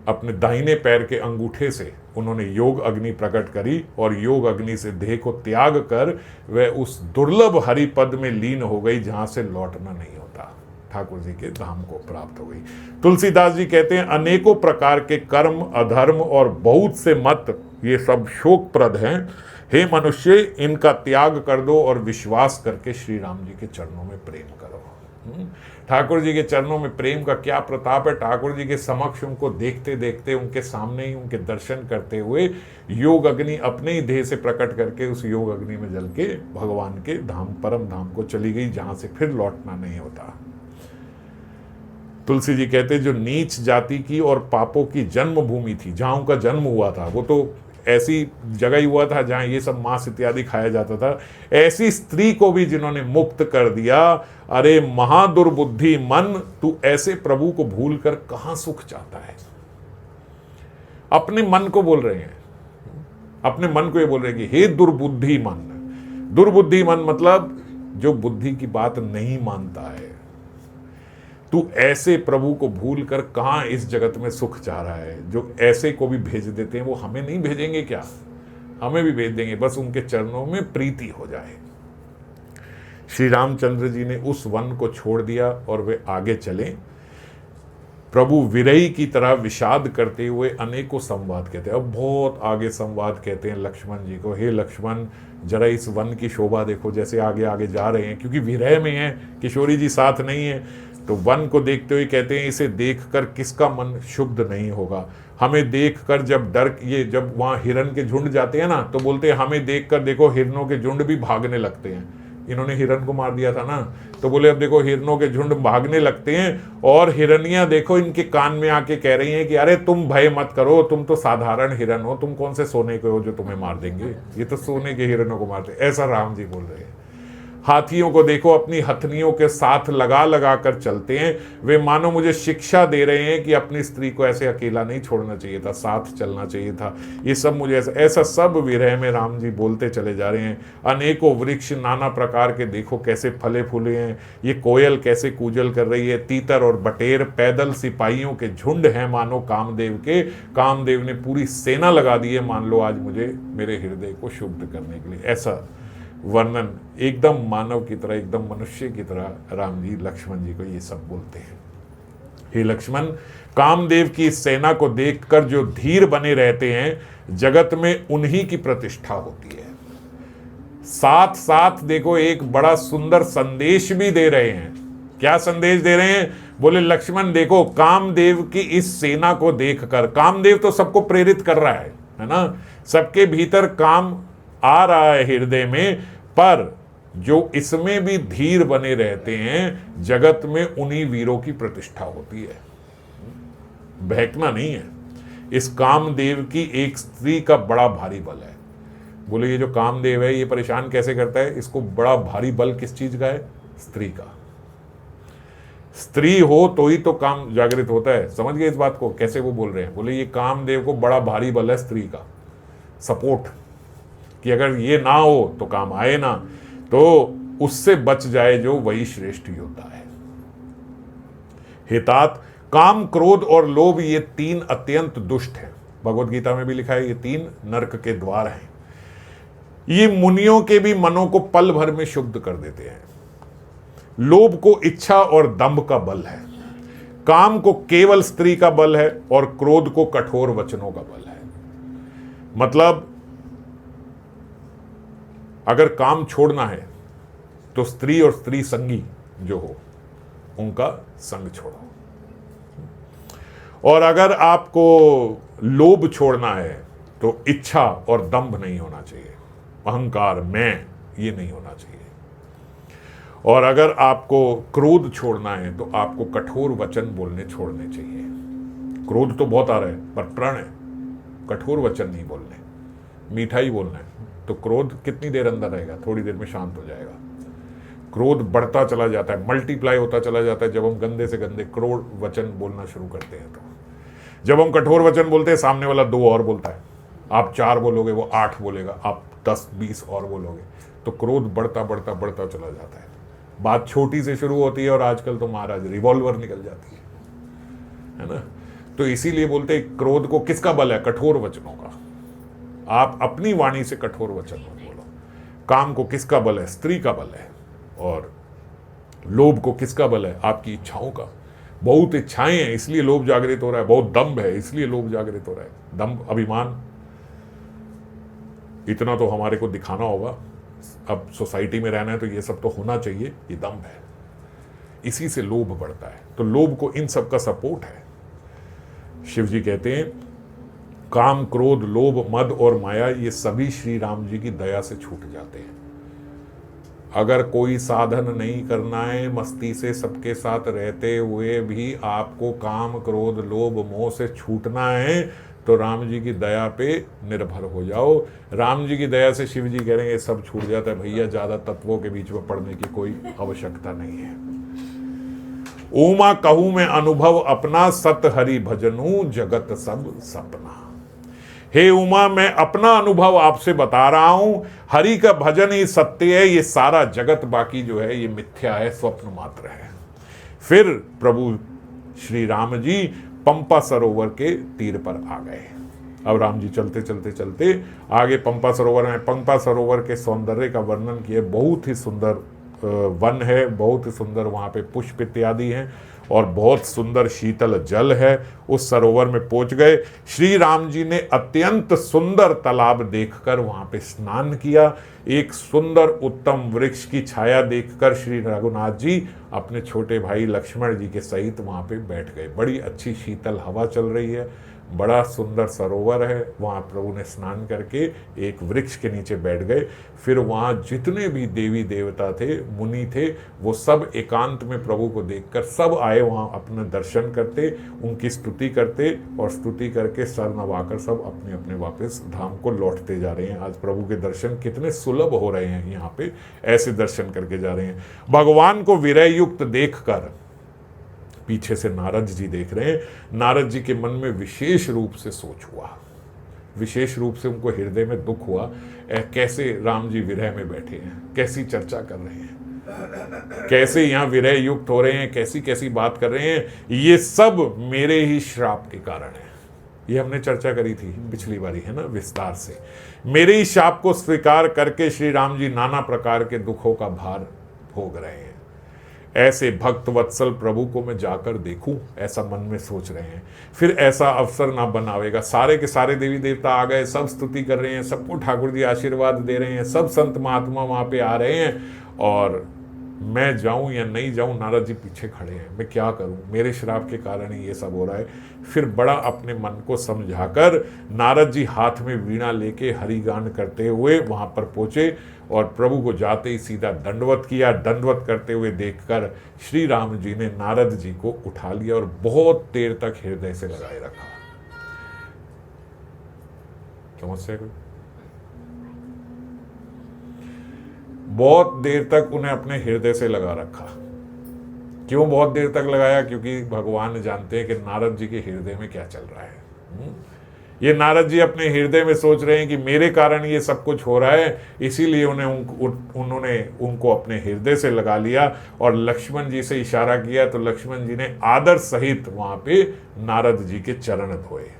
अपने दाहिने पैर के अंगूठे से उन्होंने योग अग्नि प्रकट करी और योग अग्नि से देह को त्याग कर वह उस दुर्लभ हरि पद में लीन हो गई जहां से लौटना नहीं होता। ठाकुर जी के धाम को प्राप्त हो गई। तुलसीदास जी कहते हैं, अनेकों प्रकार के कर्म, अधर्म और बहुत से मत, ये सब शोकप्रद हैं। हे मनुष्य, इनका त्याग कर दो और विश्वास करके श्री राम जी के चरणों में प्रेम करो। ठाकुर जी के चरणों में प्रेम का क्या प्रताप है। ठाकुर जी के समक्ष उनको देखते देखते, उनके सामने ही उनके दर्शन करते हुए योग अग्नि अपने ही देह से प्रकट करके उस योग अग्नि में जल के भगवान के धाम, परम धाम को चली गई, जहां से फिर लौटना नहीं होता। तुलसी जी कहते, जो नीच जाति की और पापों की जन्मभूमि थी, जहां उनका जन्म हुआ था, वो तो ऐसी जगह ही हुआ था जहां ये सब मांस इत्यादि खाया जाता था, ऐसी स्त्री को भी जिन्होंने मुक्त कर दिया। अरे महादुर्बुद्धि मन, तू ऐसे प्रभु को भूल कर कहां सुख चाहता है। अपने मन को बोल रहे हैं, अपने मन को ये बोल रहे हैं कि हे दुर्बुद्धि मन। दुर्बुद्धि मन मतलब जो बुद्धि की बात नहीं मानता है। तू ऐसे प्रभु को भूल कर कहां इस जगत में सुख चाह रहा है। जो ऐसे को भी भेज देते हैं, वो हमें नहीं भेजेंगे क्या? हमें भी भेज देंगे, बस उनके चरणों में प्रीति हो जाए। श्री रामचंद्र जी ने उस वन को छोड़ दिया और वे आगे चले। प्रभु विरही की तरह विषाद करते हुए अनेकों संवाद कहते हैं। अब बहुत आगे संवाद कहते हैं लक्ष्मण जी को, हे लक्ष्मण जरा इस वन की शोभा देखो। जैसे आगे आगे जा रहे हैं, क्योंकि विरह में है, किशोरी जी साथ नहीं है, तो वन को देखते हुए कहते हैं इसे देखकर किसका मन शुद्ध नहीं होगा। हमें देखकर जब जब वहाँ हिरन के झुंड जाते हैं ना, तो बोलते हैं हमें देखकर देखो हिरनों के झुंड भी भागने लगते हैं। इन्होंने हिरन को मार दिया था ना, तो बोले अब देखो हिरनों के झुंड भागने लगते हैं, और हिरनियां देखो इनके कान में आके कह रही हैं कि अरे तुम भय मत करो, तुम तो साधारण हिरन हो, तुम कौन से सोने के हो जो तुम्हें मार देंगे, ये तो सोने के हिरनों को मारते। ऐसा राम जी बोल रहे हैं। हाथियों को देखो अपनी हथनियों के साथ लगा लगा कर चलते हैं, वे मानो मुझे शिक्षा दे रहे हैं कि अपनी स्त्री को ऐसे अकेला नहीं छोड़ना चाहिए था, साथ चलना चाहिए था। ये सब मुझे ऐसा सब विरह में राम जी बोलते चले जा रहे हैं। अनेकों वृक्ष नाना प्रकार के देखो कैसे फले फूले हैं, ये कोयल कैसे कूजल कर रही है, तीतर और बटेर पैदल सिपाहियों के झुंड हैं मानो कामदेव के। कामदेव ने पूरी सेना लगा दी है मान लो आज मुझे मेरे हृदय को शुद्ध करने के लिए। ऐसा वर्णन एकदम मानव की तरह, एकदम मनुष्य की तरह राम जी लक्ष्मण जी को ये सब बोलते हैं। हे लक्ष्मण, कामदेव की सेना को देखकर जो धीर बने रहते हैं, जगत में उन्हीं की प्रतिष्ठा होती है। साथ साथ देखो एक बड़ा सुंदर संदेश भी दे रहे हैं। क्या संदेश दे रहे हैं? बोले लक्ष्मण देखो कामदेव की इस सेना को देखकर, कामदेव तो सबको प्रेरित कर रहा है ना, सबके भीतर काम आ रहा है हृदय में, पर जो इसमें भी धीर बने रहते हैं, जगत में उन्हीं वीरों की प्रतिष्ठा होती है। बहकना नहीं है। इस कामदेव की एक स्त्री का बड़ा भारी बल है। बोले ये जो कामदेव है ये परेशान कैसे करता है? इसको बड़ा भारी बल किस चीज का है? स्त्री का। स्त्री हो तो ही तो काम जागृत होता है। समझ गए इस बात को? कैसे वो बोल रहे हैं? बोले ये कामदेव को बड़ा भारी बल है स्त्री का, सपोर्ट, कि अगर ये ना हो तो काम आए ना, तो उससे बच जाए जो वही श्रेष्ठ योद्धा है। हितात, काम क्रोध और लोभ ये तीन अत्यंत दुष्ट हैं। भगवत गीता में भी लिखा है ये तीन नरक के द्वार हैं। ये मुनियों के भी मनों को पल भर में शुद्ध कर देते हैं। लोभ को इच्छा और दंभ का बल है, काम को केवल स्त्री का बल है, और क्रोध को कठोर वचनों का बल है। मतलब अगर काम छोड़ना है तो स्त्री और स्त्री संगी जो हो उनका संग छोड़ो, और अगर आपको लोभ छोड़ना है तो इच्छा और दंभ नहीं होना चाहिए, अहंकार मैं ये नहीं होना चाहिए, और अगर आपको क्रोध छोड़ना है तो आपको कठोर वचन बोलने छोड़ने चाहिए। क्रोध तो बहुत आ रहा है पर प्रण है, कठोर वचन नहीं बोलने, मीठा ही बोलना है। तो क्रोध कितनी देर अंदर रहेगा? थोड़ी देर में शांत हो जाएगा। क्रोध बढ़ता चला जाता है, मल्टीप्लाई होता चला जाता है जब हम गंदे से गंदे क्रोध वचन बोलना शुरू करते हैं। तो जब हम कठोर वचन बोलते हैं सामने वाला 2 और बोलता है, आप 4 बोलोगे वो 8 बोलेगा, आप 10-20 और बोलोगे, तो क्रोध बढ़ता बढ़ता बढ़ता चला जाता है। बात छोटी से शुरू होती है और आजकल तो महाराज रिवॉल्वर निकल जाती है ना। तो इसीलिए बोलते हैं क्रोध को किसका बल है? कठोर वचनों का। आप अपनी वाणी से कठोर वचन मत बोलो। काम को किसका बल है? स्त्री का बल है। और लोभ को किसका बल है? आपकी इच्छाओं का। बहुत इच्छाएं हैं इसलिए लोभ जागृत हो रहा है, बहुत दंभ है इसलिए लोभ जागृत हो रहा है। दंभ, अभिमान, इतना तो हमारे को दिखाना होगा, अब सोसाइटी में रहना है तो ये सब तो होना चाहिए, ये दंभ है। इसी से लोभ बढ़ता है। तो लोभ को इन सब का सपोर्ट है। शिव जी कहते हैं काम, क्रोध, लोभ, मद और माया ये सभी श्री राम जी की दया से छूट जाते हैं। अगर कोई साधन नहीं करना है, मस्ती से सबके साथ रहते हुए भी आपको काम, क्रोध, लोभ, मोह से छूटना है, तो राम जी की दया पे निर्भर हो जाओ। राम जी की दया से शिव जी कह रहे हैं ये सब छूट जाता है भैया, ज़्यादा तत्वों के बीच में पड़ने की कोई आवश्यकता नहीं है। उमा कहूँ मैं अनुभव अपना, सत हरि भजनू जगत सब सपना। हे उमा, मैं अपना अनुभव आपसे बता रहा हूं, हरि का भजन ही सत्य है, ये सारा जगत बाकी जो है ये मिथ्या है, स्वप्न मात्र है। फिर प्रभु श्री राम जी पंपा सरोवर के तीर पर आ गए। अब राम जी चलते चलते चलते आगे पंपा सरोवर में, पंपा सरोवर के सौंदर्य का वर्णन किए। बहुत ही सुंदर वन है, बहुत ही सुंदर वहाँ पे पुष्प इत्यादि हैं और बहुत सुंदर शीतल जल है। उस सरोवर में पहुंच गए। श्री राम जी ने अत्यंत सुंदर तालाब देखकर वहाँ पे स्नान किया। एक सुंदर उत्तम वृक्ष की छाया देखकर श्री रघुनाथ जी अपने छोटे भाई लक्ष्मण जी के सहित वहाँ पे बैठ गए। बड़ी अच्छी शीतल हवा चल रही है, बड़ा सुंदर सरोवर है। वहाँ प्रभु ने स्नान करके एक वृक्ष के नीचे बैठ गए। फिर वहाँ जितने भी देवी देवता थे, मुनि थे, वो सब एकांत में प्रभु को देखकर सब आए वहाँ अपने दर्शन करते, उनकी स्तुति करते और स्तुति करके सर नवाकर सब अपने अपने वापस धाम को लौटते जा रहे हैं। आज प्रभु के दर्शन कितने सुलभ हो रहे हैं, यहाँ पे ऐसे दर्शन करके जा रहे हैं। भगवान को विरय युक्त देखकर पीछे से नारद जी देख रहे हैं। नारद जी के मन में विशेष रूप से सोच हुआ, विशेष रूप से उनको हृदय में दुख हुआ। कैसे राम जी विरह में बैठे हैं, कैसी चर्चा कर रहे हैं, कैसे यहाँ विरह युक्त हो रहे हैं, कैसी कैसी बात कर रहे हैं। ये सब मेरे ही श्राप के कारण है। ये हमने चर्चा करी थी पिछली बारी, है ना, विस्तार से। मेरे ही शाप को स्वीकार करके श्री राम जी नाना प्रकार के दुखों का भार भोग रहे हैं। ऐसे भक्त वत्सल प्रभु को मैं जाकर देखूं, ऐसा मन में सोच रहे हैं। फिर ऐसा अवसर ना बनावेगा। सारे के सारे देवी देवता आ गए, सब स्तुति कर रहे हैं, सबको ठाकुर जी आशीर्वाद दे रहे हैं, सब संत महात्मा वहाँ पे आ रहे हैं और मैं जाऊं या नहीं जाऊं, नारद जी पीछे खड़े हैं। मैं क्या करूं, मेरे श्राप के कारण ही ये सब हो रहा है। फिर बड़ा अपने मन को समझाकर नारद जी हाथ में वीणा लेके हरिगान करते हुए वहां पर पहुंचे और प्रभु को जाते ही सीधा दंडवत किया। दंडवत करते हुए देखकर श्री राम जी ने नारद जी को उठा लिया और बहुत देर तक हृदय से लगाए रखा। समझते कोई? बहुत देर तक उन्हें अपने हृदय से लगा रखा। क्यों बहुत देर तक लगाया? क्योंकि भगवान जानते हैं कि नारद जी के हृदय में क्या चल रहा है। ये नारद जी अपने हृदय में सोच रहे हैं कि मेरे कारण ये सब कुछ हो रहा है, इसीलिए उन्होंने उनको अपने हृदय से लगा लिया और लक्ष्मण जी से इशारा किया तो लक्ष्मण जी ने आदर सहित वहां पे नारद जी के चरण धोए।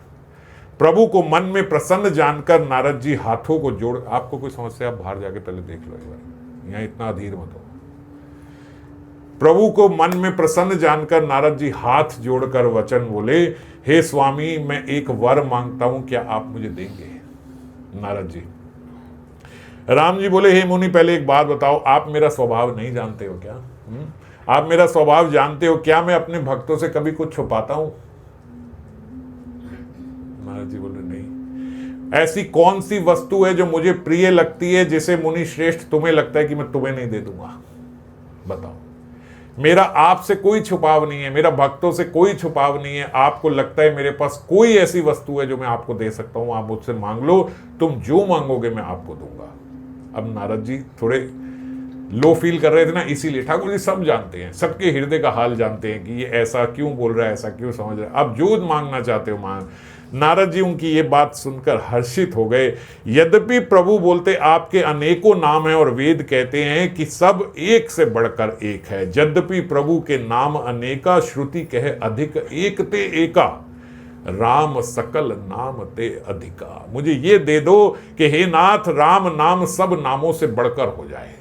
प्रभु को मन में प्रसन्न जानकर नारद जी हाथों को जोड़, आपको कोई समस्या आप बाहर जाके पहले देख लो एक बार, यहाँ इतना अधीर मत हो। प्रभु को मन में प्रसन्न जानकर नारद जी हाथ जोड़कर वचन बोले, हे स्वामी मैं एक वर मांगता हूं, क्या आप मुझे देंगे? नारद जी। राम जी बोले, हे मुनि पहले एक बात बताओ, आप मेरा स्वभाव नहीं जानते हो क्या? आप मेरा स्वभाव जानते हो क्या? मैं अपने भक्तों से कभी कुछ छुपाता हूं? नारद जी बोले, नहीं। ऐसी कौन सी वस्तु है जो मुझे प्रिय लगती है जिसे मुनि श्रेष्ठ तुम्हें लगता है कि मैं तुम्हें नहीं दे दूंगा? बताओ। मेरा आपसे कोई छुपाव नहीं है, मेरा भक्तों से कोई छुपाव नहीं है। आपको लगता है मेरे पास कोई ऐसी वस्तु है जो मैं आपको दे सकता हूं, आप मुझसे मांग लो, तुम जो मांगोगे मैं आपको दूंगा। अब नारद जी थोड़े लो फील कर रहे थे ना, इसीलिए ठाकुर जी सब जानते हैं, सबके हृदय का हाल जानते हैं कि ये ऐसा क्यों बोल रहा है, ऐसा क्यों समझ रहा है। अब जो मांगना चाहते हो मांग। नारद जी उनकी ये बात सुनकर हर्षित हो गए। यद्यपि प्रभु बोलते आपके अनेकों नाम हैं और वेद कहते हैं कि सब एक से बढ़कर एक है। यद्यपि प्रभु के नाम अनेका, श्रुति कहे अधिक एक ते एका, राम सकल नाम ते अधिका। मुझे ये दे दो कि हे नाथ, राम नाम सब नामों से बढ़कर हो जाए।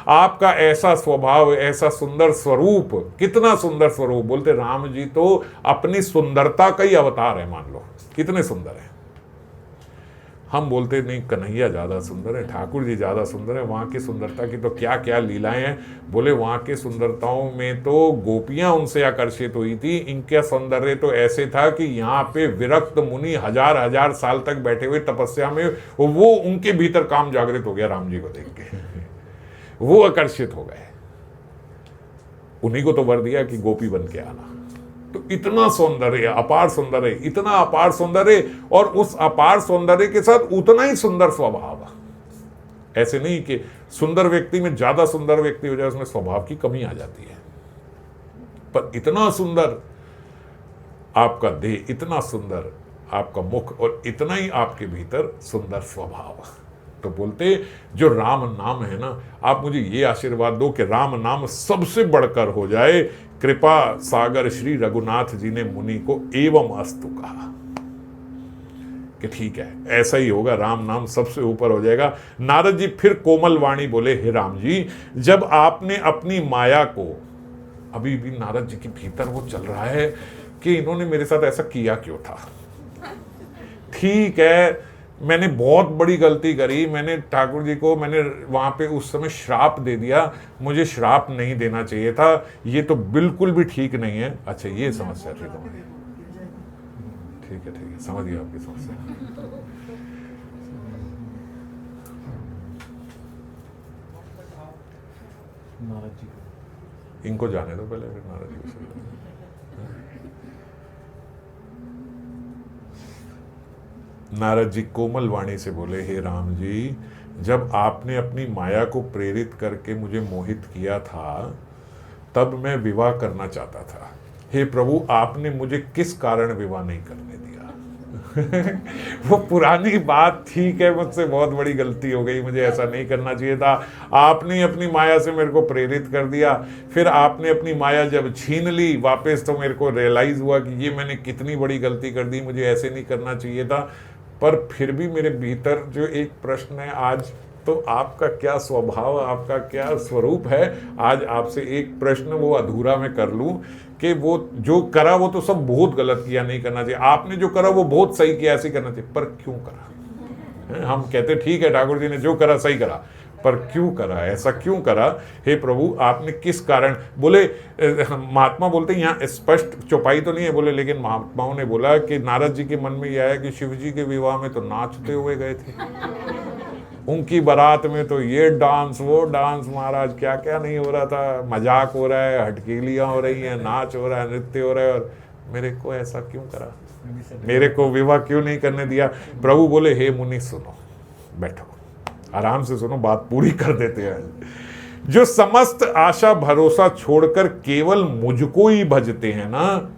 आपका ऐसा स्वभाव, ऐसा सुंदर स्वरूप, कितना सुंदर स्वरूप। बोलते राम जी तो अपनी सुंदरता का ही अवतार है, मान लो कितने सुंदर है। हम बोलते नहीं कन्हैया ज्यादा सुंदर है, ठाकुर जी ज्यादा सुंदर है, वहां की सुंदरता की तो क्या क्या लीलाएं हैं। बोले वहां के सुंदरताओं में तो गोपियां उनसे आकर्षित हुई थी, इनका सौंदर्य तो ऐसे था कि यहाँ पे विरक्त मुनि हजार हजार साल तक बैठे हुए तपस्या में, वो उनके भीतर काम जागृत हो गया राम जी को देख के, वो आकर्षित हो गए। उन्हीं को तो वर दिया कि गोपी बन के आना। तो इतना सौंदर्य, अपार सौंदर्य, इतना अपार सौंदर्य, और उस अपार सौंदर्य के साथ उतना ही सुंदर स्वभाव। ऐसे नहीं कि सुंदर व्यक्ति में ज्यादा सुंदर व्यक्ति हो जाए, उसमें स्वभाव की कमी आ जाती है, पर इतना सुंदर आपका देह, इतना सुंदर आपका मुख, और इतना ही आपके भीतर सुंदर स्वभाव। तो बोलते जो राम नाम है ना, आप मुझे ये आशीर्वाद दो कि राम नाम सबसे बढ़कर हो जाए। कृपा सागर श्री रघुनाथ जी ने मुनि को एवं अस्तु कहा कि ठीक है, ऐसा ही होगा, राम नाम सबसे ऊपर हो जाएगा। नारद जी फिर कोमल वाणी बोले, हे राम जी, जब आपने अपनी माया को, अभी भी नारद जी के भीतर वो चल रहा है कि इन्होंने मेरे साथ ऐसा किया क्यों था। ठीक है, मैंने बहुत बड़ी गलती करी, मैंने ठाकुर जी को, मैंने वहां पे उस समय श्राप दे दिया, मुझे श्राप नहीं देना चाहिए था, ये तो बिल्कुल भी ठीक नहीं है। अच्छा, ये समस्या थी तुम्हारी, ठीक है, समझ गया आपकी समस्या। नारद जी इनको जाने दो पहले, फिर नारद जी को। नारद जी कोमल वाणी से बोले, हे राम जी, जब आपने अपनी माया को प्रेरित करके मुझे मोहित किया था, तब मैं विवाह करना चाहता था। हे प्रभु, आपने मुझे किस कारण विवाह नहीं करने दिया? वो पुरानी बात, ठीक है, मुझसे बहुत बड़ी गलती हो गई, मुझे ऐसा नहीं करना चाहिए था। आपने अपनी माया से मेरे को प्रेरित कर दिया, फिर आपने अपनी माया जब छीन ली वापस, तो मेरे को रियलाइज हुआ कि ये मैंने कितनी बड़ी गलती कर दी, मुझे ऐसे नहीं करना चाहिए था। पर फिर भी मेरे भीतर जो एक प्रश्न है आज, तो आपका क्या स्वभाव, आपका क्या स्वरूप है, आज आपसे एक प्रश्न वो अधूरा मैं कर लूं कि वो जो करा वो तो सब बहुत गलत किया, नहीं करना चाहिए। आपने जो करा वो बहुत सही किया, ऐसे करना चाहिए, पर क्यों करा? हम कहते ठीक है, ठाकुर जी ने जो करा सही करा, पर क्यों करा, ऐसा क्यों करा? हे प्रभु, आपने किस कारण? बोले महात्मा बोलते हैं, यहाँ स्पष्ट चौपाई तो नहीं है, बोले लेकिन महात्माओं ने बोला कि नारद जी के मन में यह आया कि शिव जी के विवाह में तो नाचते हुए गए थे, उनकी बारात में तो ये डांस वो डांस, महाराज क्या क्या नहीं हो रहा था, मजाक हो रहा है, हटकेलियां हो रही हैं, नाच हो रहा है, नृत्य हो रहा है, और मेरे को ऐसा क्यों करा, मेरे को विवाह क्यों नहीं करने दिया? प्रभु बोले, हे मुनि सुनो, बैठो, आराम से सुनो, बात पूरी कर देते हैं। जो समस्त आशा भरोसा छोड़कर केवल मुझको ही भजते हैं ना,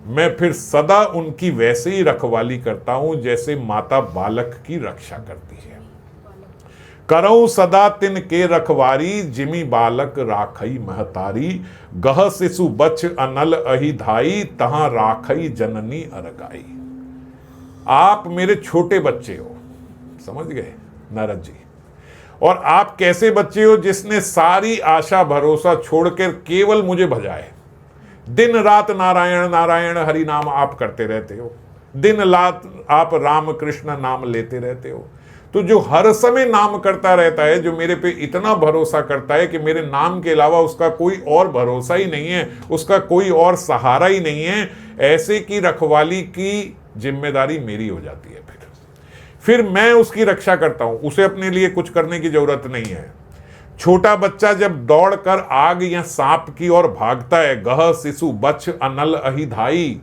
मैं फिर सदा उनकी वैसे ही रखवाली करता हूं जैसे माता बालक की रक्षा करती है। करऊं सदा तिन के रखवारी, जिमी बालक राखई महतारी, गह शिशु बच्च अनल अहि धाई, तहां राखई जननी अरगाई। आप मेरे छोटे बच्चे हो, समझ गए नारद जी, और आप कैसे बच्चे हो? जिसने सारी आशा भरोसा छोड़कर केवल मुझे भजाए, दिन रात नारायण नारायण हरि नाम आप करते रहते हो, दिन रात आप राम कृष्ण नाम लेते रहते हो। तो जो हर समय नाम करता रहता है, जो मेरे पे इतना भरोसा करता है कि मेरे नाम के अलावा उसका कोई और भरोसा ही नहीं है, उसका कोई और सहारा ही नहीं है, ऐसे की रखवाली की जिम्मेदारी मेरी हो जाती है। फिर मैं उसकी रक्षा करता हूं, उसे अपने लिए कुछ करने की जरूरत नहीं है। छोटा बच्चा जब दौड़कर आग या सांप की ओर भागता है, गह शिशु बच्च अनल अहि धाई,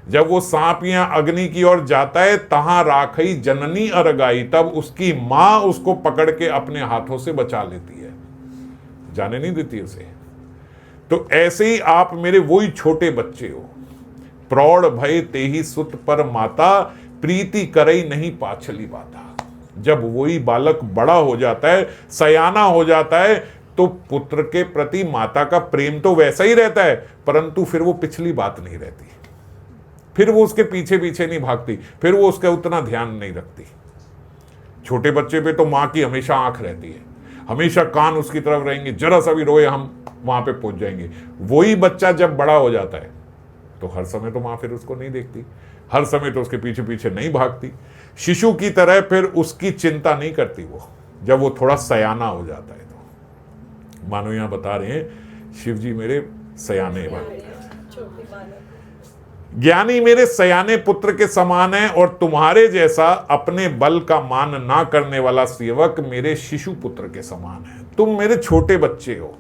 जब वो सांप या अग्नि की ओर जाता है, तहां राखई जननी अरगाई, तब उसकी मां उसको पकड़ के अपने हाथों से बचा लेती है, जाने नहीं देती उसे। तो ऐसे ही आप मेरे वही छोटे बच्चे हो। प्रौढ़ भय तेहि सुत पर माता, प्रीति करई नहीं पाछली बाता। जब वही बालक बड़ा हो जाता है, सयाना हो जाता है, तो पुत्र के प्रति माता का प्रेम तो वैसा ही रहता है, परंतु फिर वो पिछली बात नहीं रहती, फिर वो उसके पीछे पीछे नहीं भागती, फिर वो उसका उतना ध्यान नहीं रखती। छोटे बच्चे पे तो माँ की हमेशा आंख रहती है, हमेशा कान उसकी तरफ रहेंगे, जरा सा भी रोए हम वहां पे पहुंच जाएंगे। वही बच्चा जब बड़ा हो जाता है, तो हर समय तो माँ फिर उसको नहीं देखती, हर समय तो उसके पीछे पीछे नहीं भागती, शिशु की तरह फिर उसकी चिंता नहीं करती वो, जब वो थोड़ा सयाना हो जाता है। तो मानो यहां बता रहे हैं शिव जी मेरे सयाने बालक, ज्ञानी मेरे सयाने पुत्र के समान है, और तुम्हारे जैसा अपने बल का मान ना करने वाला सेवक मेरे शिशु पुत्र के समान है। तुम मेरे छोटे बच्चे हो।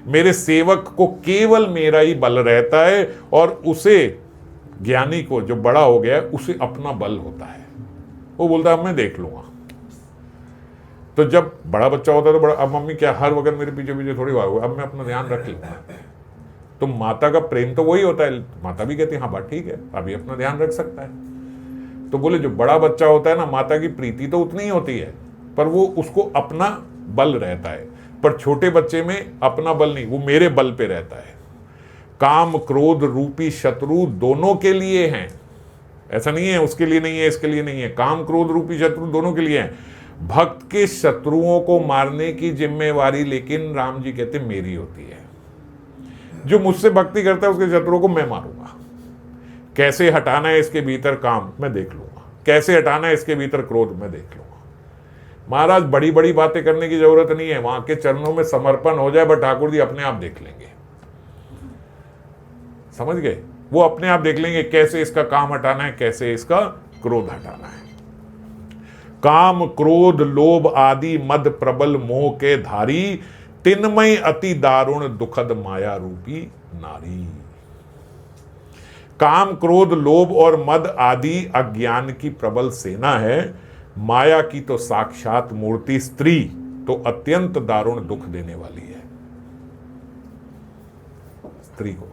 मेरे सेवक को केवल मेरा ही बल रहता है, और उसे ज्ञानी को, जो बड़ा हो गया है, उसे अपना बल होता है। वो बोलता है अब मैं देख लूंगा। तो जब बड़ा बच्चा होता है तो बड़ा, अब मम्मी क्या हर वक्त मेरे पीछे पीछे थोड़ी भागोगे, अब मैं अपना ध्यान रख लूंगा। तो माता का प्रेम तो वही होता है। माता भी कहती है हाँ बात ठीक है, अभी अपना ध्यान रख सकता है। तो बोले जो बड़ा बच्चा होता है ना, माता की प्रीति तो उतनी ही होती है, पर वो उसको अपना बल रहता है। पर छोटे बच्चे में अपना बल नहीं, वो मेरे बल पे रहता है। काम क्रोध रूपी शत्रु दोनों के लिए हैं, ऐसा नहीं है उसके लिए नहीं है, इसके लिए नहीं है। काम क्रोध रूपी शत्रु दोनों के लिए हैं। भक्त के शत्रुओं को मारने की जिम्मेवारी लेकिन राम जी कहते मेरी होती है। जो मुझसे भक्ति करता है उसके शत्रुओं को मैं मारूंगा। कैसे हटाना है इसके भीतर काम, मैं देख लूंगा। कैसे हटाना है इसके भीतर क्रोध, मैं देख लूंगा। महाराज बड़ी बड़ी बातें करने की जरूरत नहीं है, वहां के चरणों में समर्पण हो जाए, बट ठाकुर जी अपने आप देख लेंगे। समझ गए? वो अपने आप देख लेंगे कैसे इसका काम हटाना है, कैसे इसका क्रोध हटाना है। काम क्रोध लोभ आदि मद प्रबल मोह के धारी, तिन्मय अति दारुण दुखद माया रूपी नारी। काम क्रोध लोभ और मद आदि अज्ञान की प्रबल सेना है। माया की तो साक्षात मूर्ति स्त्री तो अत्यंत दारुण दुख देने वाली है। स्त्री को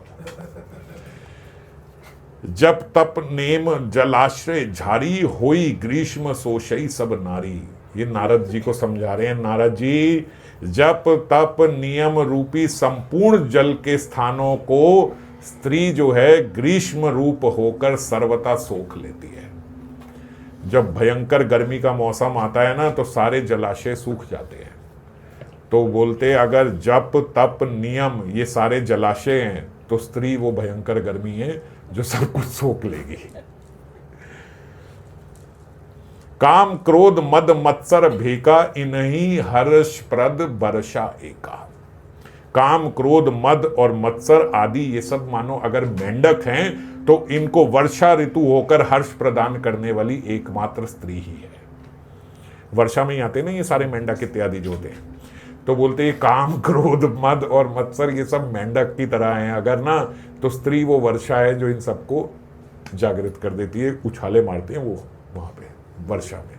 जब तप नेम जलाश्रय झारी, होई ग्रीष्म सोशई सब नारी। ये नारद जी को समझा रहे हैं। नारद जी, जप तप नियम रूपी संपूर्ण जल के स्थानों को स्त्री जो है ग्रीष्म रूप होकर सर्वथा सोख लेती है। जब भयंकर गर्मी का मौसम आता है ना, तो सारे जलाशय सूख जाते हैं। तो बोलते अगर जप तप नियम ये सारे जलाशय हैं, तो स्त्री वो भयंकर गर्मी है जो सब कुछ सोख लेगी। काम क्रोध मद मत्सर भेका, इन्हीं हर्षप्रद वर्षा एका। काम क्रोध मद और मत्सर आदि ये सब मानो अगर मेंढक हैं, तो इनको वर्षा ऋतु होकर हर्ष प्रदान करने वाली एकमात्र स्त्री ही है। वर्षा में ही आते ना ये सारे मेंढक इत्यादि जो होते हैं। तो बोलते हैं काम क्रोध मद और मत्सर ये सब मेंढक की तरह हैं अगर ना, तो स्त्री वो वर्षा है जो इन सबको जागृत कर देती है, उछाले मारते हैं वो वहां पे वर्षा में।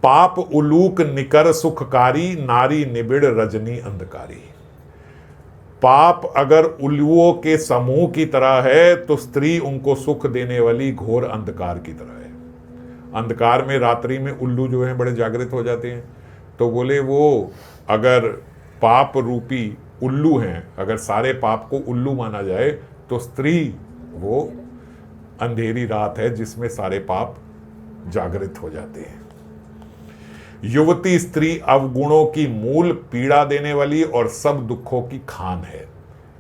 पाप उलूक निकर सुखकारी, नारी निबिड़ रजनी अंधकारी। पाप अगर उल्लुओं के समूह की तरह है, तो स्त्री उनको सुख देने वाली घोर अंधकार की तरह है। अंधकार में रात्रि में उल्लू जो हैं बड़े जागृत हो जाते हैं। तो बोले वो अगर पाप रूपी उल्लू हैं, अगर सारे पाप को उल्लू माना जाए, तो स्त्री वो अंधेरी रात है जिसमें सारे पाप जागृत हो जाते हैं। युवती स्त्री अवगुणों की मूल पीड़ा देने वाली और सब दुखों की खान है।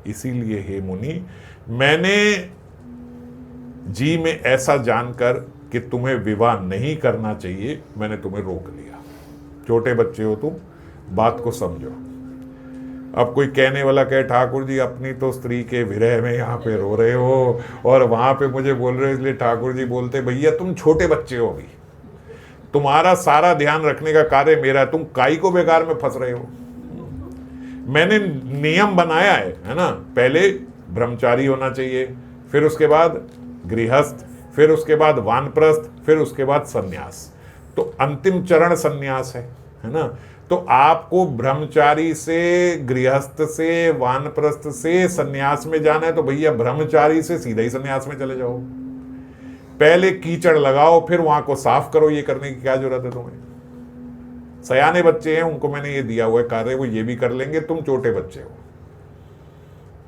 इसीलिए हे मुनि, मैंने जी में ऐसा जानकर कि तुम्हें विवाह नहीं करना चाहिए, मैंने तुम्हें रोक लिया। छोटे बच्चे हो तुम, बात को समझो। अब कोई कहने वाला कहे ठाकुर जी अपनी तो स्त्री के विरह में यहाँ पे रो रहे हो और वहां पे मुझे बोल रहे हो, इसलिए ठाकुर जी बोलते भैया तुम छोटे बच्चे हो, अभी तुम्हारा सारा ध्यान रखने का कार्य मेरा है, तुम काई को बेकार में फंस रहे हो। मैंने नियम बनाया है ना, पहले ब्रह्मचारी होना चाहिए, फिर उसके बाद गृहस्थ, फिर उसके बाद वानप्रस्थ, फिर उसके बाद सन्यास। तो अंतिम चरण सन्यास है ना। तो आपको ब्रह्मचारी से, गृहस्थ से, वानप्रस्थ से सन्यास में जाना है, तो भैया ब्रह्मचारी से सीधा ही सन्यास में चले जाओ। पहले कीचड़ लगाओ, फिर वहां को साफ करो। ये करने की क्या जरूरत है तुम्हें? सयाने बच्चे हैं, उनको मैंने ये दिया हुआ है कार्य, वो ये भी कर लेंगे। तुम छोटे बच्चे हो,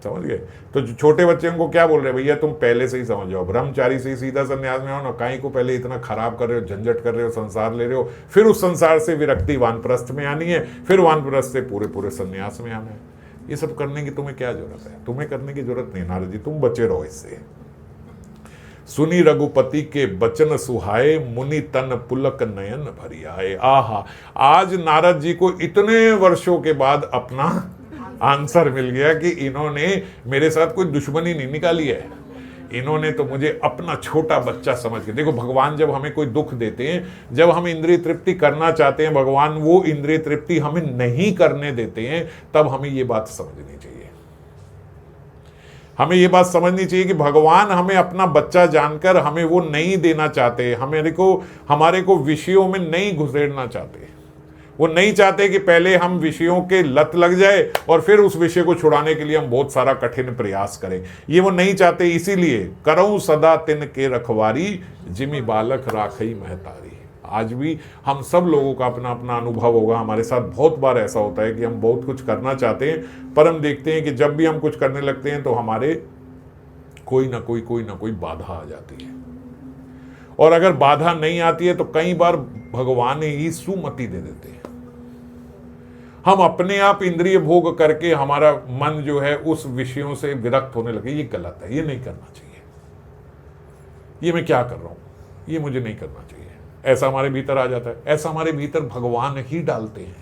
समझ गए? तो जो छोटे बच्चे उनको क्या बोल रहे हैं, भैया तुम पहले से ही समझ जाओ, ब्रह्मचारी से ही सीधा सन्यास में आओ ना। काई को पहले इतना खराब कर रहे हो, झंझट कर रहे हो, संसार ले रहे हो, फिर उस संसार से विरक्ति वानप्रस्थ में आनी है, फिर वानप्रस्थ से पूरे पूरे सन्यास में आना है। ये सब करने की तुम्हें क्या जरूरत है? तुम्हें करने की जरूरत नहीं नारद जी, तुम बचे रहो इससे। सुनी रघुपति के बचन सुहाए, मुनि तन पुलक नयन भरी आए। आहा, आज नारद जी को इतने वर्षों के बाद अपना आंसर मिल गया कि इन्होंने मेरे साथ कोई दुश्मनी नहीं निकाली है। इन्होंने तो मुझे अपना छोटा बच्चा समझ के, देखो भगवान जब हमें कोई दुख देते हैं, जब हम इंद्रिय तृप्ति करना चाहते हैं, भगवान वो इंद्रिय तृप्ति हमें नहीं करने देते हैं, तब हमें ये बात समझनी चाहिए। हमें ये बात समझनी चाहिए कि भगवान हमें अपना बच्चा जानकर हमें वो नहीं देना चाहते, हमारे को विषयों में नहीं घुसेड़ना चाहते। वो नहीं चाहते कि पहले हम विषयों के लत लग जाए और फिर उस विषय को छुड़ाने के लिए हम बहुत सारा कठिन प्रयास करें। ये वो नहीं चाहते। इसीलिए करऊं सदा तिन के रखवारी, जिमी बालक राखई महतारी। आज भी हम सब लोगों का अपना अपना अनुभव होगा। हमारे साथ बहुत बार ऐसा होता है कि हम बहुत कुछ करना चाहते हैं, पर हम देखते हैं कि जब भी हम कुछ करने लगते हैं तो हमारे कोई ना कोई बाधा आ जाती है। और अगर बाधा नहीं आती है तो कई बार भगवान ही सुमति दे देते हैं। हम अपने आप इंद्रिय भोग करके हमारा मन जो है उस विषयों से विरक्त होने लगे। ये गलत है, ये नहीं करना चाहिए। ये मैं क्या कर रहा हूं, ये मुझे नहीं करना चाहिए। ऐसा हमारे भीतर आ जाता है। ऐसा हमारे भीतर भगवान ही डालते हैं,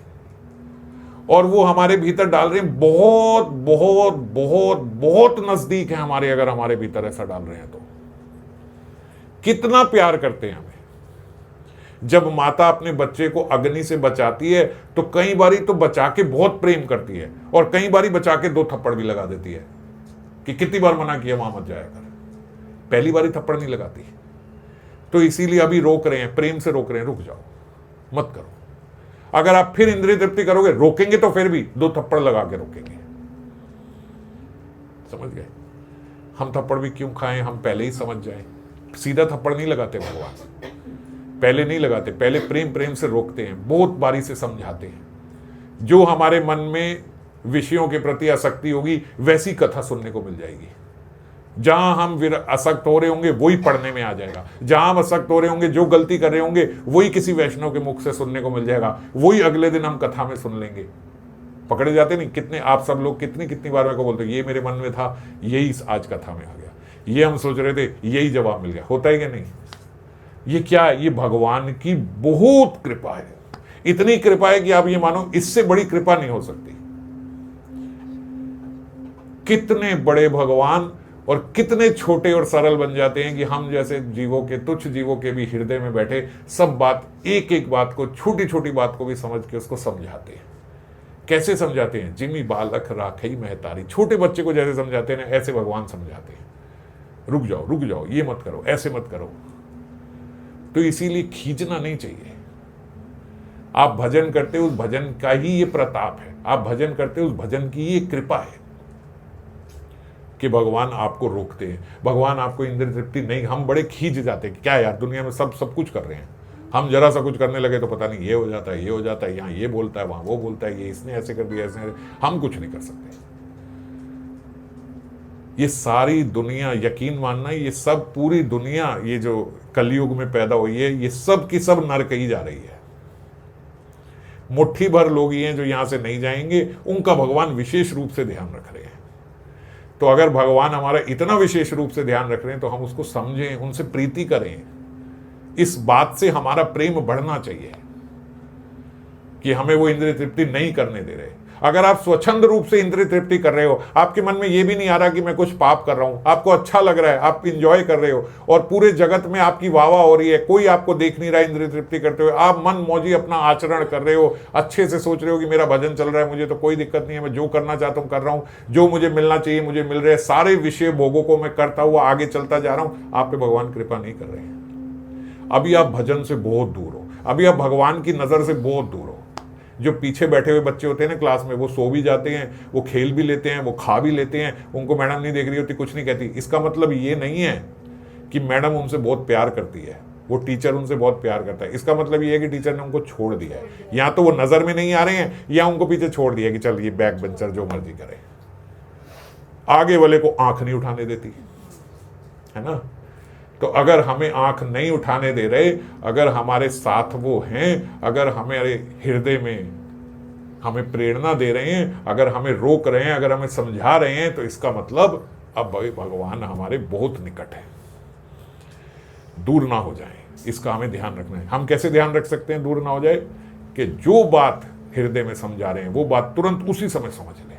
और वो हमारे भीतर डाल रहे हैं बहुत बहुत बहुत बहुत नजदीक है हमारे। अगर हमारे भीतर ऐसा डाल रहे हैं तो कितना प्यार करते हैं हमें। जब माता अपने बच्चे को अग्नि से बचाती है तो कई बारी तो बचा के बहुत प्रेम करती है, और कई बारी बचा के 2 थप्पड़ भी लगा देती है कि कितनी बार मना किया वहां मत जाया कर। पहली बारी थप्पड़ नहीं लगाती। तो इसीलिए अभी रोक रहे हैं, प्रेम से रोक रहे हैं, रुक जाओ, मत करो। अगर आप फिर इंद्रिय तृप्ति करोगे, रोकेंगे तो फिर भी 2 थप्पड़ लगा के रोकेंगे। समझ गए? हम थप्पड़ भी क्यों खाएं, हम पहले ही समझ जाएं। सीधा थप्पड़ नहीं लगाते भगवान, पहले नहीं लगाते, पहले प्रेम से रोकते हैं, बहुत बारी से समझाते हैं। जो हमारे मन में विषयों के प्रति आसक्ति होगी वैसी कथा सुनने को मिल जाएगी। जहां हम आसक्त हो रहे होंगे वही पढ़ने में आ जाएगा। जहां हम आसक्त हो रहे होंगे, जो गलती कर रहे होंगे वही किसी वैष्णव के मुख से सुनने को मिल जाएगा। वही अगले दिन हम कथा में सुन लेंगे। पकड़े जाते नहीं? कितने आप सब लोग कितनी बार मेरे को बोलते, ये मेरे मन में था, यही आज कथा में आ गया, ये हम सोच रहे थे, यही जवाब मिल गया। होता है कि नहीं? ये क्या है? ये भगवान की बहुत कृपा है। इतनी कृपा है कि आप ये मानो इससे बड़ी कृपा नहीं हो सकती। कितने बड़े भगवान और कितने छोटे और सरल बन जाते हैं कि हम जैसे जीवों के, तुच्छ जीवों के भी हृदय में बैठे सब बात, एक एक बात को, छोटी छोटी बात को भी समझ के उसको समझाते हैं। कैसे समझाते हैं? जिमी बालक राखई महतारी। छोटे बच्चे को जैसे समझाते हैं ना, ऐसे भगवान समझाते हैं। रुक जाओ, ये मत करो, ऐसे मत करो। तो इसीलिए खींचना नहीं चाहिए। आप भजन करते उस भजन का ही ये प्रताप है। आप भजन करते उस भजन की ये कृपा है कि भगवान आपको रोकते हैं। भगवान आपको इंद्रिय तृप्ति नहीं, हम बड़े खींच जाते हैं। क्या यार, दुनिया में सब कुछ कर रहे हैं, हम जरा सा कुछ करने लगे तो पता नहीं ये हो जाता है, यहाँ ये बोलता है, वहां वो बोलता है, ये इसने ऐसे कर दिया, ऐसे। हम कुछ नहीं कर सकते। ये सारी दुनिया, यकीन मानना, ये सब पूरी दुनिया, ये जो कलयुग में पैदा हुई है, ये सब की सब नरक ही जा रही है। मुट्ठी भर लोग ही हैं जो यहां से नहीं जाएंगे, उनका भगवान विशेष रूप से ध्यान रख रहे हैं। तो अगर भगवान हमारा इतना विशेष रूप से ध्यान रख रहे हैं तो हम उसको समझें, उनसे प्रीति करें। इस बात से हमारा प्रेम बढ़ना चाहिए कि हमें वो इंद्रिय तृप्ति नहीं करने दे रहे। अगर आप स्वच्छंद रूप से इंद्रिय तृप्ति कर रहे हो, आपके मन में ये भी नहीं आ रहा कि मैं कुछ पाप कर रहा हूं, आपको अच्छा लग रहा है, आप इंजॉय कर रहे हो और पूरे जगत में आपकी वाहवाह हो रही है, कोई आपको देख नहीं रहा इंद्रिय तृप्ति करते हुए, आप मन मौजी अपना आचरण कर रहे हो, अच्छे से सोच रहे हो कि मेरा भजन चल रहा है, मुझे तो कोई दिक्कत नहीं है, मैं जो करना चाहता हूं कर रहा हूं, जो मुझे मिलना चाहिए मुझे मिल रहा है, सारे विषय भोगों को मैं करता हुआ आगे चलता जा रहा हूं, आप पे भगवान कृपा नहीं कर रहे हैं। अभी आप भजन से बहुत दूर हो, अभी आप भगवान की नजर से बहुत दूर हो। जो पीछे बैठे हुए बच्चे होते हैं ना क्लास में, वो सो भी जाते हैं, वो खेल भी लेते हैं, वो खा भी लेते हैं, उनको मैडम नहीं देख रही होती, कुछ नहीं कहती। इसका मतलब ये नहीं है कि मैडम उनसे बहुत प्यार करती है, वो टीचर उनसे बहुत प्यार करता है। इसका मतलब ये है कि टीचर ने उनको छोड़ दिया है, या तो वो नजर में नहीं आ रहे हैं या उनको पीछे छोड़ दिया कि चल ये बैक बेंचर जो मर्जी करे, आगे वाले को आंख नहीं उठाने देती है ना। तो अगर हमें आंख नहीं उठाने दे रहे, अगर हमारे साथ वो हैं, अगर हमारे हृदय में हमें प्रेरणा दे रहे हैं, अगर हमें रोक रहे हैं, अगर हमें समझा रहे हैं, तो इसका मतलब अब भगवान हमारे बहुत निकट है, दूर ना हो जाए। इसका हमें ध्यान रखना है। हम कैसे ध्यान रख सकते हैं दूर ना हो जाए? कि जो बात हृदय में समझा रहे हैं वो बात तुरंत उसी समय समझ लें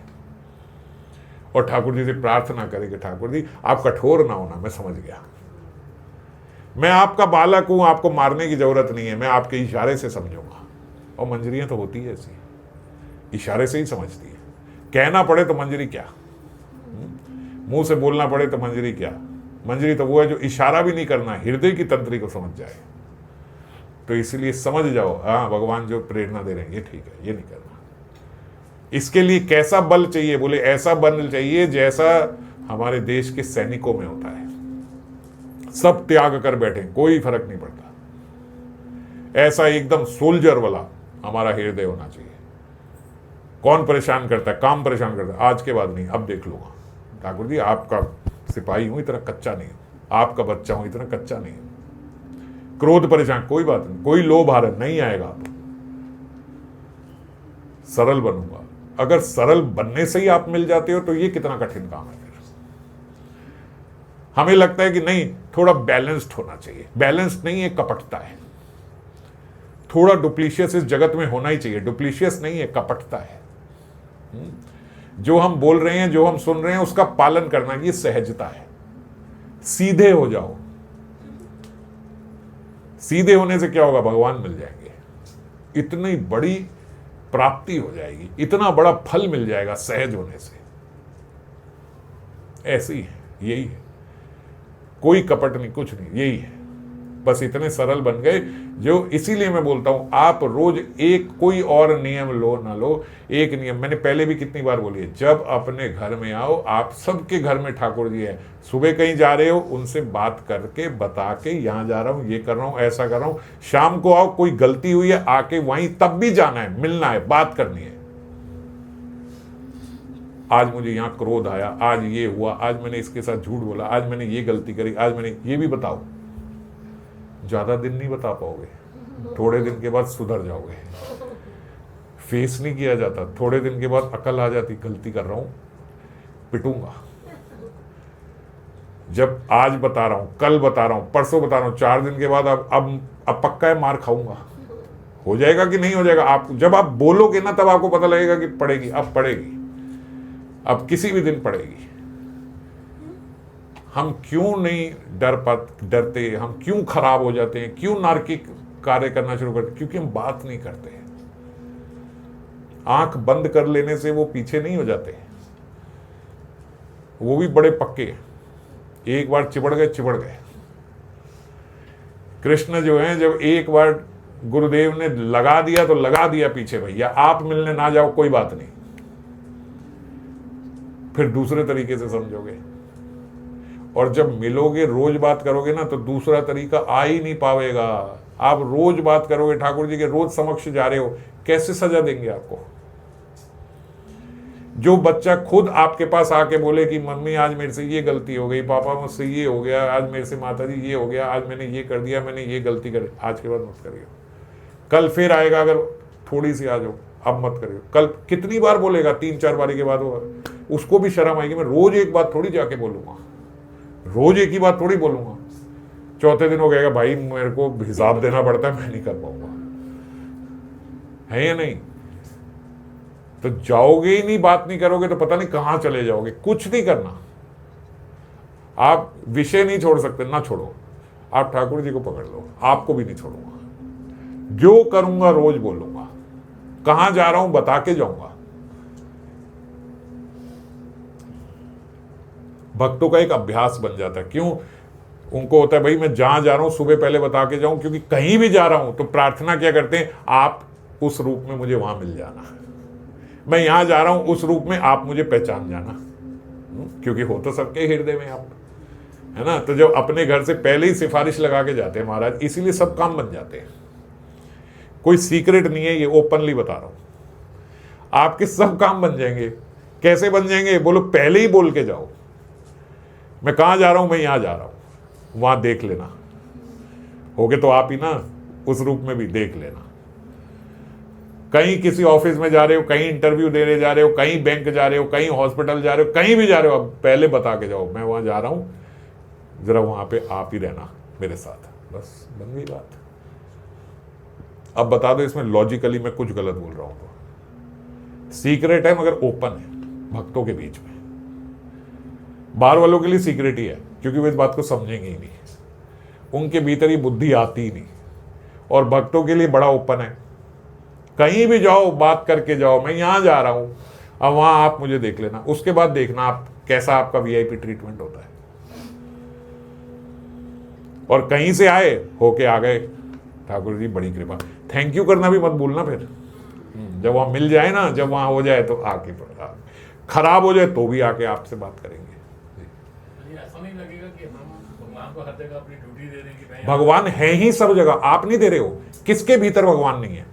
और ठाकुर जी से प्रार्थना करे कि ठाकुर जी आप कठोर ना होना, मैं समझ गया, मैं आपका बालक हूं, आपको मारने की जरूरत नहीं है, मैं आपके इशारे से समझूंगा। और मंजरियां तो होती है ऐसी, इशारे से ही समझती है। कहना पड़े तो मंजरी क्या, मुंह से बोलना पड़े तो मंजरी क्या, मंजरी तो वो है जो इशारा भी नहीं करना, हृदय की तंत्री को समझ जाए। तो इसलिए समझ जाओ, हाँ भगवान जो प्रेरणा दे रहे हैं ये ठीक है, ये नहीं करना। इसके लिए कैसा बल चाहिए, बोले ऐसा बल चाहिए जैसा हमारे देश के सैनिकों में होता है, सब त्याग कर बैठे, कोई फर्क नहीं पड़ता। ऐसा एकदम सोल्जर वाला हमारा हृदय होना चाहिए। कौन परेशान करता है, काम परेशान करता है, आज के बाद नहीं, अब देख लूंगा। ठाकुर जी आपका सिपाही हूं, इतना कच्चा नहीं हूं, आपका बच्चा हूं, इतना कच्चा नहीं हूं। क्रोध परेशान, कोई बात नहीं, कोई लोभ हारत नहीं आएगा, आप सरल बनूंगा। अगर सरल बनने से ही आप मिल जाते हो तो ये कितना कठिन काम है। फिर हमें लगता है कि नहीं, थोड़ा बैलेंस्ड होना चाहिए, बैलेंस्ड नहीं है, कपटता है। थोड़ा डुप्लीशियस इस जगत में होना ही चाहिए, डुप्लीशियस नहीं है, कपटता है। जो हम बोल रहे हैं, जो हम सुन रहे हैं, उसका पालन करना, ये सहजता है। सीधे हो जाओ, सीधे होने से क्या होगा, भगवान मिल जाएंगे, इतनी बड़ी प्राप्ति हो जाएगी, इतना बड़ा फल मिल जाएगा सहज होने से। ऐसे ही है, यही है, कोई कपट नहीं, कुछ नहीं, यही है। बस इतने सरल बन गए जो, इसीलिए मैं बोलता हूं आप रोज एक कोई और नियम लो ना लो, एक नियम मैंने पहले भी कितनी बार बोली है, जब अपने घर में आओ, आप सबके घर में ठाकुर जी है, सुबह कहीं जा रहे हो उनसे बात करके बता के, यहां जा रहा हूं, ये कर रहा हूं, ऐसा कर रहा हूं। शाम को आओ, कोई गलती हुई है आके वहीं तब भी जाना है, मिलना है, बात करनी है। आज मुझे यहां क्रोध आया, आज ये हुआ, आज मैंने इसके साथ झूठ बोला, आज मैंने ये गलती करी, आज मैंने ये भी बताओ। ज्यादा दिन नहीं बता पाओगे, थोड़े दिन के बाद सुधर जाओगे। फेस नहीं किया जाता, थोड़े दिन के बाद अकल आ जाती, गलती कर रहा हूं, पिटूंगा। जब आज बता रहा हूं, कल बता रहा हूं, परसों बता रहा हूं, 4 दिन के बाद अब पक्का है मार खाऊंगा। हो जाएगा कि नहीं हो जाएगा, आप जब आप बोलोगे ना तब आपको पता लगेगा कि पड़ेगी, अब पड़ेगी, अब किसी भी दिन पड़ेगी। हम क्यों नहीं डरते, हम क्यों खराब हो जाते हैं, क्यों नारकीय कार्य करना शुरू करते, क्योंकि हम बात नहीं करते। आंख बंद कर लेने से वो पीछे नहीं हो जाते, वो भी बड़े पक्के। एक बार चिपड़ गए, चिपड़ गए। कृष्ण जो है, जब एक बार गुरुदेव ने लगा दिया तो लगा दिया पीछे, भैया आप मिलने ना जाओ कोई बात नहीं, फिर दूसरे तरीके से समझोगे। और जब मिलोगे, रोज बात करोगे ना, तो दूसरा तरीका आ ही नहीं पावेगा। आप रोज बात करोगे, ठाकुर जी के रोज समक्ष जा रहे हो, कैसे सजा देंगे आपको। जो बच्चा खुद आपके पास आके बोले कि मम्मी आज मेरे से ये गलती हो गई, पापा मुझसे ये हो गया, आज मेरे से माता जी ये हो गया, आज मैंने ये कर दिया, मैंने ये गलती कर, आज के बाद मत करिए। कल फिर आएगा, अगर थोड़ी सी आ जाओ, अब मत करिए। कल कितनी बार बोलेगा, 3-4 बारी के बाद होगा, उसको भी शर्म आएगी। मैं रोज एक बात थोड़ी जाके बोलूंगा, रोज एक ही बात थोड़ी बोलूंगा। चौथे दिन हो गएगा, भाई मेरे को हिसाब देना पड़ता है, मैं नहीं कर पाऊंगा, है या नहीं। तो जाओगे ही नहीं, बात नहीं करोगे तो पता नहीं कहां चले जाओगे। कुछ नहीं करना, आप विषय नहीं छोड़ सकते, ना छोड़ो, आप ठाकुर जी को पकड़ लो, आपको भी नहीं छोड़ूंगा। जो करूंगा रोज बोलूंगा, कहां जा रहा हूं बता के जाऊंगा। भक्तों का एक अभ्यास बन जाता है। क्यों? उनको होता है भाई मैं जहां जा रहा हूं सुबह पहले बता के जाऊं, क्योंकि कहीं भी जा रहा हूं तो प्रार्थना क्या करते हैं, आप उस रूप में मुझे वहां मिल जाना, मैं यहां जा रहा हूं उस रूप में आप मुझे पहचान जाना, क्योंकि हो तो सबके हृदय में आप, है ना। तो जब अपने घर से पहले ही सिफारिश लगा के जाते हैं महाराज, इसीलिए सब काम बन जाते हैं। कोई सीक्रेट नहीं है, ये ओपनली बता रहा हूं, आपके सब काम बन जाएंगे। कैसे बन जाएंगे? बोलो पहले ही बोल के जाओ, मैं कहां जा रहा हूं, मैं यहां जा रहा हूं, वहां देख लेना। होगे तो आप ही ना, उस रूप में भी देख लेना। कहीं किसी ऑफिस में जा रहे हो, कहीं इंटरव्यू देने जा रहे हो, कहीं बैंक जा रहे हो, कहीं हॉस्पिटल जा रहे हो, कहीं भी जा रहे हो, अब पहले बता के जाओ मैं वहां जा रहा हूं, जरा वहां पे आप ही रहना मेरे साथ, बस बन गई बात। अब बता दो इसमें लॉजिकली मैं कुछ गलत बोल रहा हूं तो। सीक्रेट है मगर ओपन है भक्तों के बीच में, बाहर वालों के लिए सीक्रेट ही है, क्योंकि वो इस बात को समझेंगे ही नहीं, उनके भीतर ये बुद्धि आती ही नहीं। और भक्तों के लिए बड़ा ओपन है, कहीं भी जाओ बात करके जाओ, मैं यहाँ जा रहा हूँ, अब वहाँ आप मुझे देख लेना, उसके बाद देखना आप कैसा आपका वीआईपी ट्रीटमेंट होता है। और कहीं से आए होके आ गए, ठाकुर जी बड़ी कृपा, थैंक यू करना भी मत भूलना फिर। जब वहाँ मिल जाए ना, जब वहाँ हो जाए तो आके, खराब हो जाए तो भी आके आपसे बात करेंगे। ऐसा नहीं लगेगा कि हम भगवान को हर जगह अपनी ड्यूटी दे रहे हैं कि भगवान है ही सब जगह, आप नहीं दे रहे हो। किसके भीतर भगवान नहीं है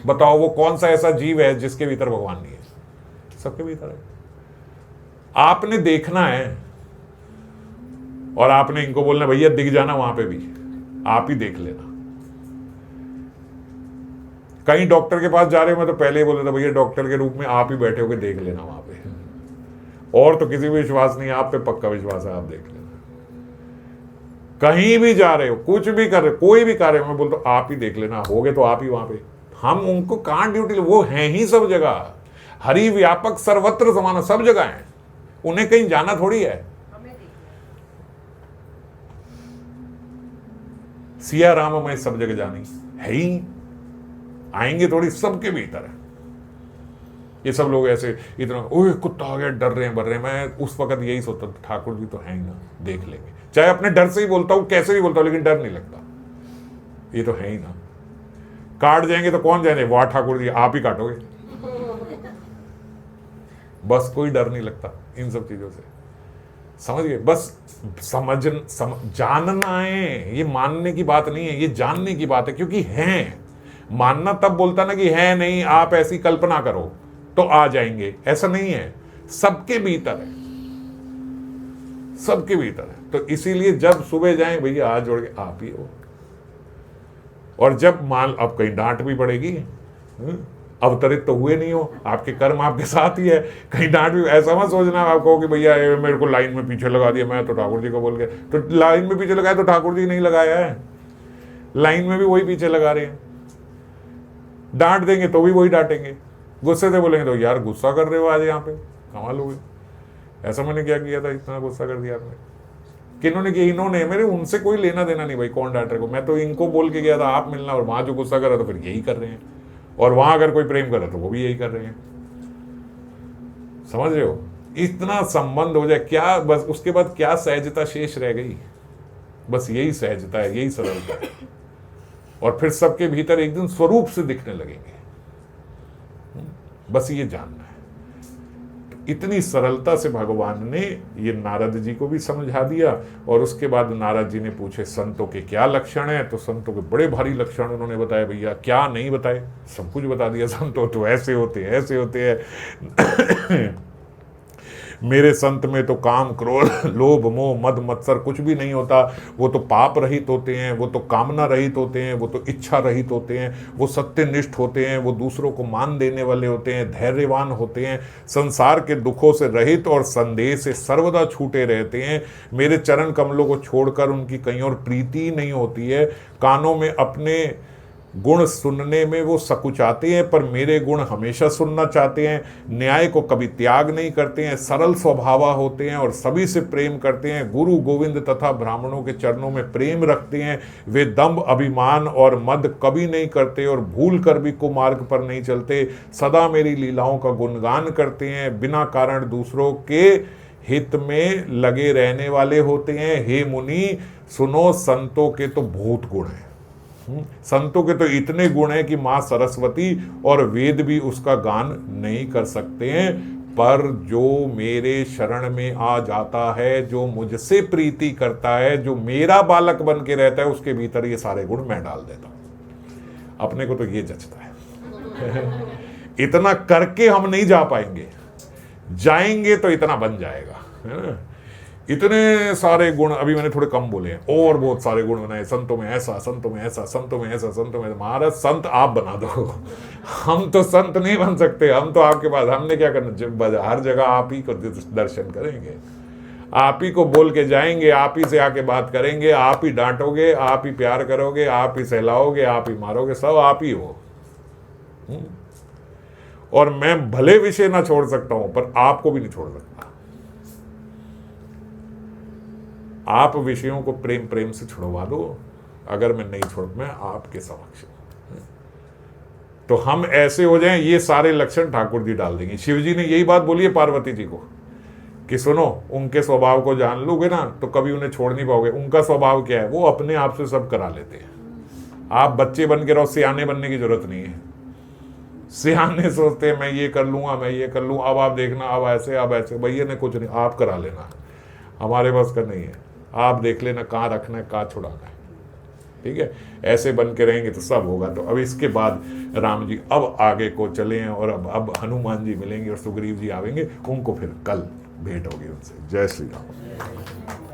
बताओ? वो कौन सा ऐसा जीव है जिसके भीतर भगवान नहीं है? सबके भीतर है। आपने देखना है और आपने इनको बोलना भैया दिख जाना वहां पे भी, आप ही देख लेना। कहीं डॉक्टर के पास जा रहे हो, मैं तो पहले ही बोल रहा था भैया डॉक्टर के रूप में आप ही बैठे होके देख लेना वहां पे, और तो किसी भी विश्वास नहीं है, आप पे पक्का विश्वास है, आप देख लेना। कहीं भी जा रहे हो, कुछ भी कर रहे हो, कोई भी कार्य मैं बोलता हूं आप ही देख लेना, हो गए तो आप ही वहां पे। हम उनको कहां ड्यूटी, वो हैं ही सब जगह, हरि व्यापक सर्वत्र समान, सब जगह है, उन्हें कहीं जाना थोड़ी है। सिया राम मैं सब जगह जानी है ही, आएंगे थोड़ी, सबके भीतर है। ये सब लोग ऐसे इतना ओए कुत्ता आ गया डर रहे हैं, बर रहे हैं, मैं उस वक्त यही सोचता था ठाकुर जी तो हैं ही ना, देख लेंगे। चाहे अपने डर से ही बोलता हूं, कैसे भी बोलता हूं, लेकिन डर नहीं लगता, ये तो है ही ना। काट जाएंगे तो कौन जाएंगे, वाह ठाकुर जी आप ही काटोगे, बस कोई डर नहीं लगता इन सब चीजों से, समझ गए? बस जानना है, ये मानने की बात नहीं है, ये जानने की बात है, क्योंकि हैं। मानना तब बोलता ना कि है नहीं, आप ऐसी कल्पना करो तो आ जाएंगे, ऐसा नहीं है, सबके भीतर है, सबके भीतर है। तो इसीलिए जब सुबह जाएं भैया हाथ जोड़ के आप ही हो, और जब मान अब कहीं डांट भी पड़ेगी, अवतरित तो हुए नहीं हो, आपके कर्म आपके साथ ही है, कहीं डांट भी, ऐसा मत सोचना आप कहो कि भैया मेरे को लाइन में पीछे लगा दिया, मैं तो ठाकुर जी को बोल गया, तो लाइन में पीछे लगाया तो ठाकुर जी नहीं लगाया है, लाइन में भी वही पीछे लगा रहे हैं। डांट देंगे तो भी वही डांटेंगे, गुस्से से बोलेंगे तो यार गुस्सा कर रहे हो आज यहाँ पे, कमाल हो गई, ऐसा मैंने क्या किया था इतना गुस्सा कर दिया आपने? किन्होंने किया? इन्होंने, मेरे उनसे कोई लेना देना नहीं भाई, कौन डांट रहे को, मैं तो इनको बोल के गया था आप मिलना, और वहां जो गुस्सा कर रहा तो फिर यही कर रहे हैं, और वहां अगर कोई प्रेम कर रहा तो वो भी यही कर रहे हैं, समझ रहे हो? इतना संबंध हो जाए क्या, बस उसके बाद क्या सहजता शेष रह गई? बस यही सहजता है, यही सरलता है, और फिर सबके भीतर एक दिन स्वरूप से दिखने लगेंगे, बस ये जानना है। इतनी सरलता से भगवान ने ये नारद जी को भी समझा दिया, और उसके बाद नारद जी ने पूछे संतों के क्या लक्षण है, तो संतों के बड़े भारी लक्षण उन्होंने बताए। भैया क्या नहीं बताए, सब कुछ बता दिया। संतों तो ऐसे होते हैं, ऐसे होते हैं। मेरे संत में तो काम क्रोध लोभ मोह मद मत्सर कुछ भी नहीं होता, वो तो पाप रहित होते हैं, वो तो कामना रहित होते हैं, वो तो इच्छा रहित होते हैं, वो सत्यनिष्ठ होते हैं, वो दूसरों को मान देने वाले होते हैं, धैर्यवान होते हैं, संसार के दुखों से रहित और संदेह से सर्वदा छूटे रहते हैं। मेरे चरण कमलों को छोड़कर उनकी कहीं और प्रीति नहीं होती है। कानों में अपने गुण सुनने में वो सकुचाते हैं, पर मेरे गुण हमेशा सुनना चाहते हैं। न्याय को कभी त्याग नहीं करते हैं, सरल स्वभावा होते हैं और सभी से प्रेम करते हैं। गुरु गोविंद तथा ब्राह्मणों के चरणों में प्रेम रखते हैं। वे दंभ अभिमान और मद कभी नहीं करते और भूल कर भी कुमार्ग पर नहीं चलते। सदा मेरी लीलाओं का गुणगान करते हैं, बिना कारण दूसरों के हित में लगे रहने वाले होते हैं। हे मुनि सुनो, संतों के तो बहुत गुण हैं। संतों के तो इतने गुण हैं कि मां सरस्वती और वेद भी उसका गान नहीं कर सकते हैं। पर जो मेरे शरण में आ जाता है, जो मुझसे प्रीति करता है, जो मेरा बालक बन के रहता है, उसके भीतर ये सारे गुण मैं डाल देता हूं। अपने को तो ये जचता है। इतना करके हम नहीं जा पाएंगे, जाएंगे तो इतना बन जाएगा, है ना। इतने सारे गुण अभी मैंने थोड़े कम बोले हैं, और बहुत सारे गुण बनाए। संतों में ऐसा, संतों में ऐसा, संतों में ऐसा, संतों में। महाराज संत आप बना दो, हम तो संत नहीं बन सकते। हम तो आपके पास, हमने क्या करना, हर जगह आप ही को दर्शन करेंगे, आप ही को बोल के जाएंगे, आप ही से आके बात करेंगे, आप ही डांटोगे, आप ही प्यार करोगे, आप ही सहलाओगे, आप ही मारोगे, सब आप ही हो। और मैं भले विषय ना छोड़ सकता हूं, पर आपको भी नहीं छोड़ सकता। आप विषयों को प्रेम प्रेम से छुड़वा दो, अगर मैं नहीं छोड़, मैं आपके समक्ष हूं। तो हम ऐसे हो जाएं, ये सारे लक्षण ठाकुर जी डाल देंगे। शिव जी ने यही बात बोली है पार्वती जी को कि सुनो, उनके स्वभाव को जान लोगे ना तो कभी उन्हें छोड़ नहीं पाओगे। उनका स्वभाव क्या है, वो अपने आप से सब करा लेते हैं। आप बच्चे बन के रहो, सियाने बनने की जरूरत नहीं है। सियाने सोचते हैं मैं ये कर लूंगा, मैं ये कर लूँ, अब आप देखना, अब ऐसे भैया ने कुछ नहीं, आप करा लेना, हमारे पास का नहीं है। आप देख लेना कहाँ रखना है, कहाँ छुड़ाना है, ठीक है। ऐसे बन के रहेंगे तो सब होगा। तो अब इसके बाद राम जी अब आगे को चले हैं, और अब हनुमान जी मिलेंगे और सुग्रीव जी आवेंगे, उनको फिर कल भेंट होगी उनसे। जय श्री राम।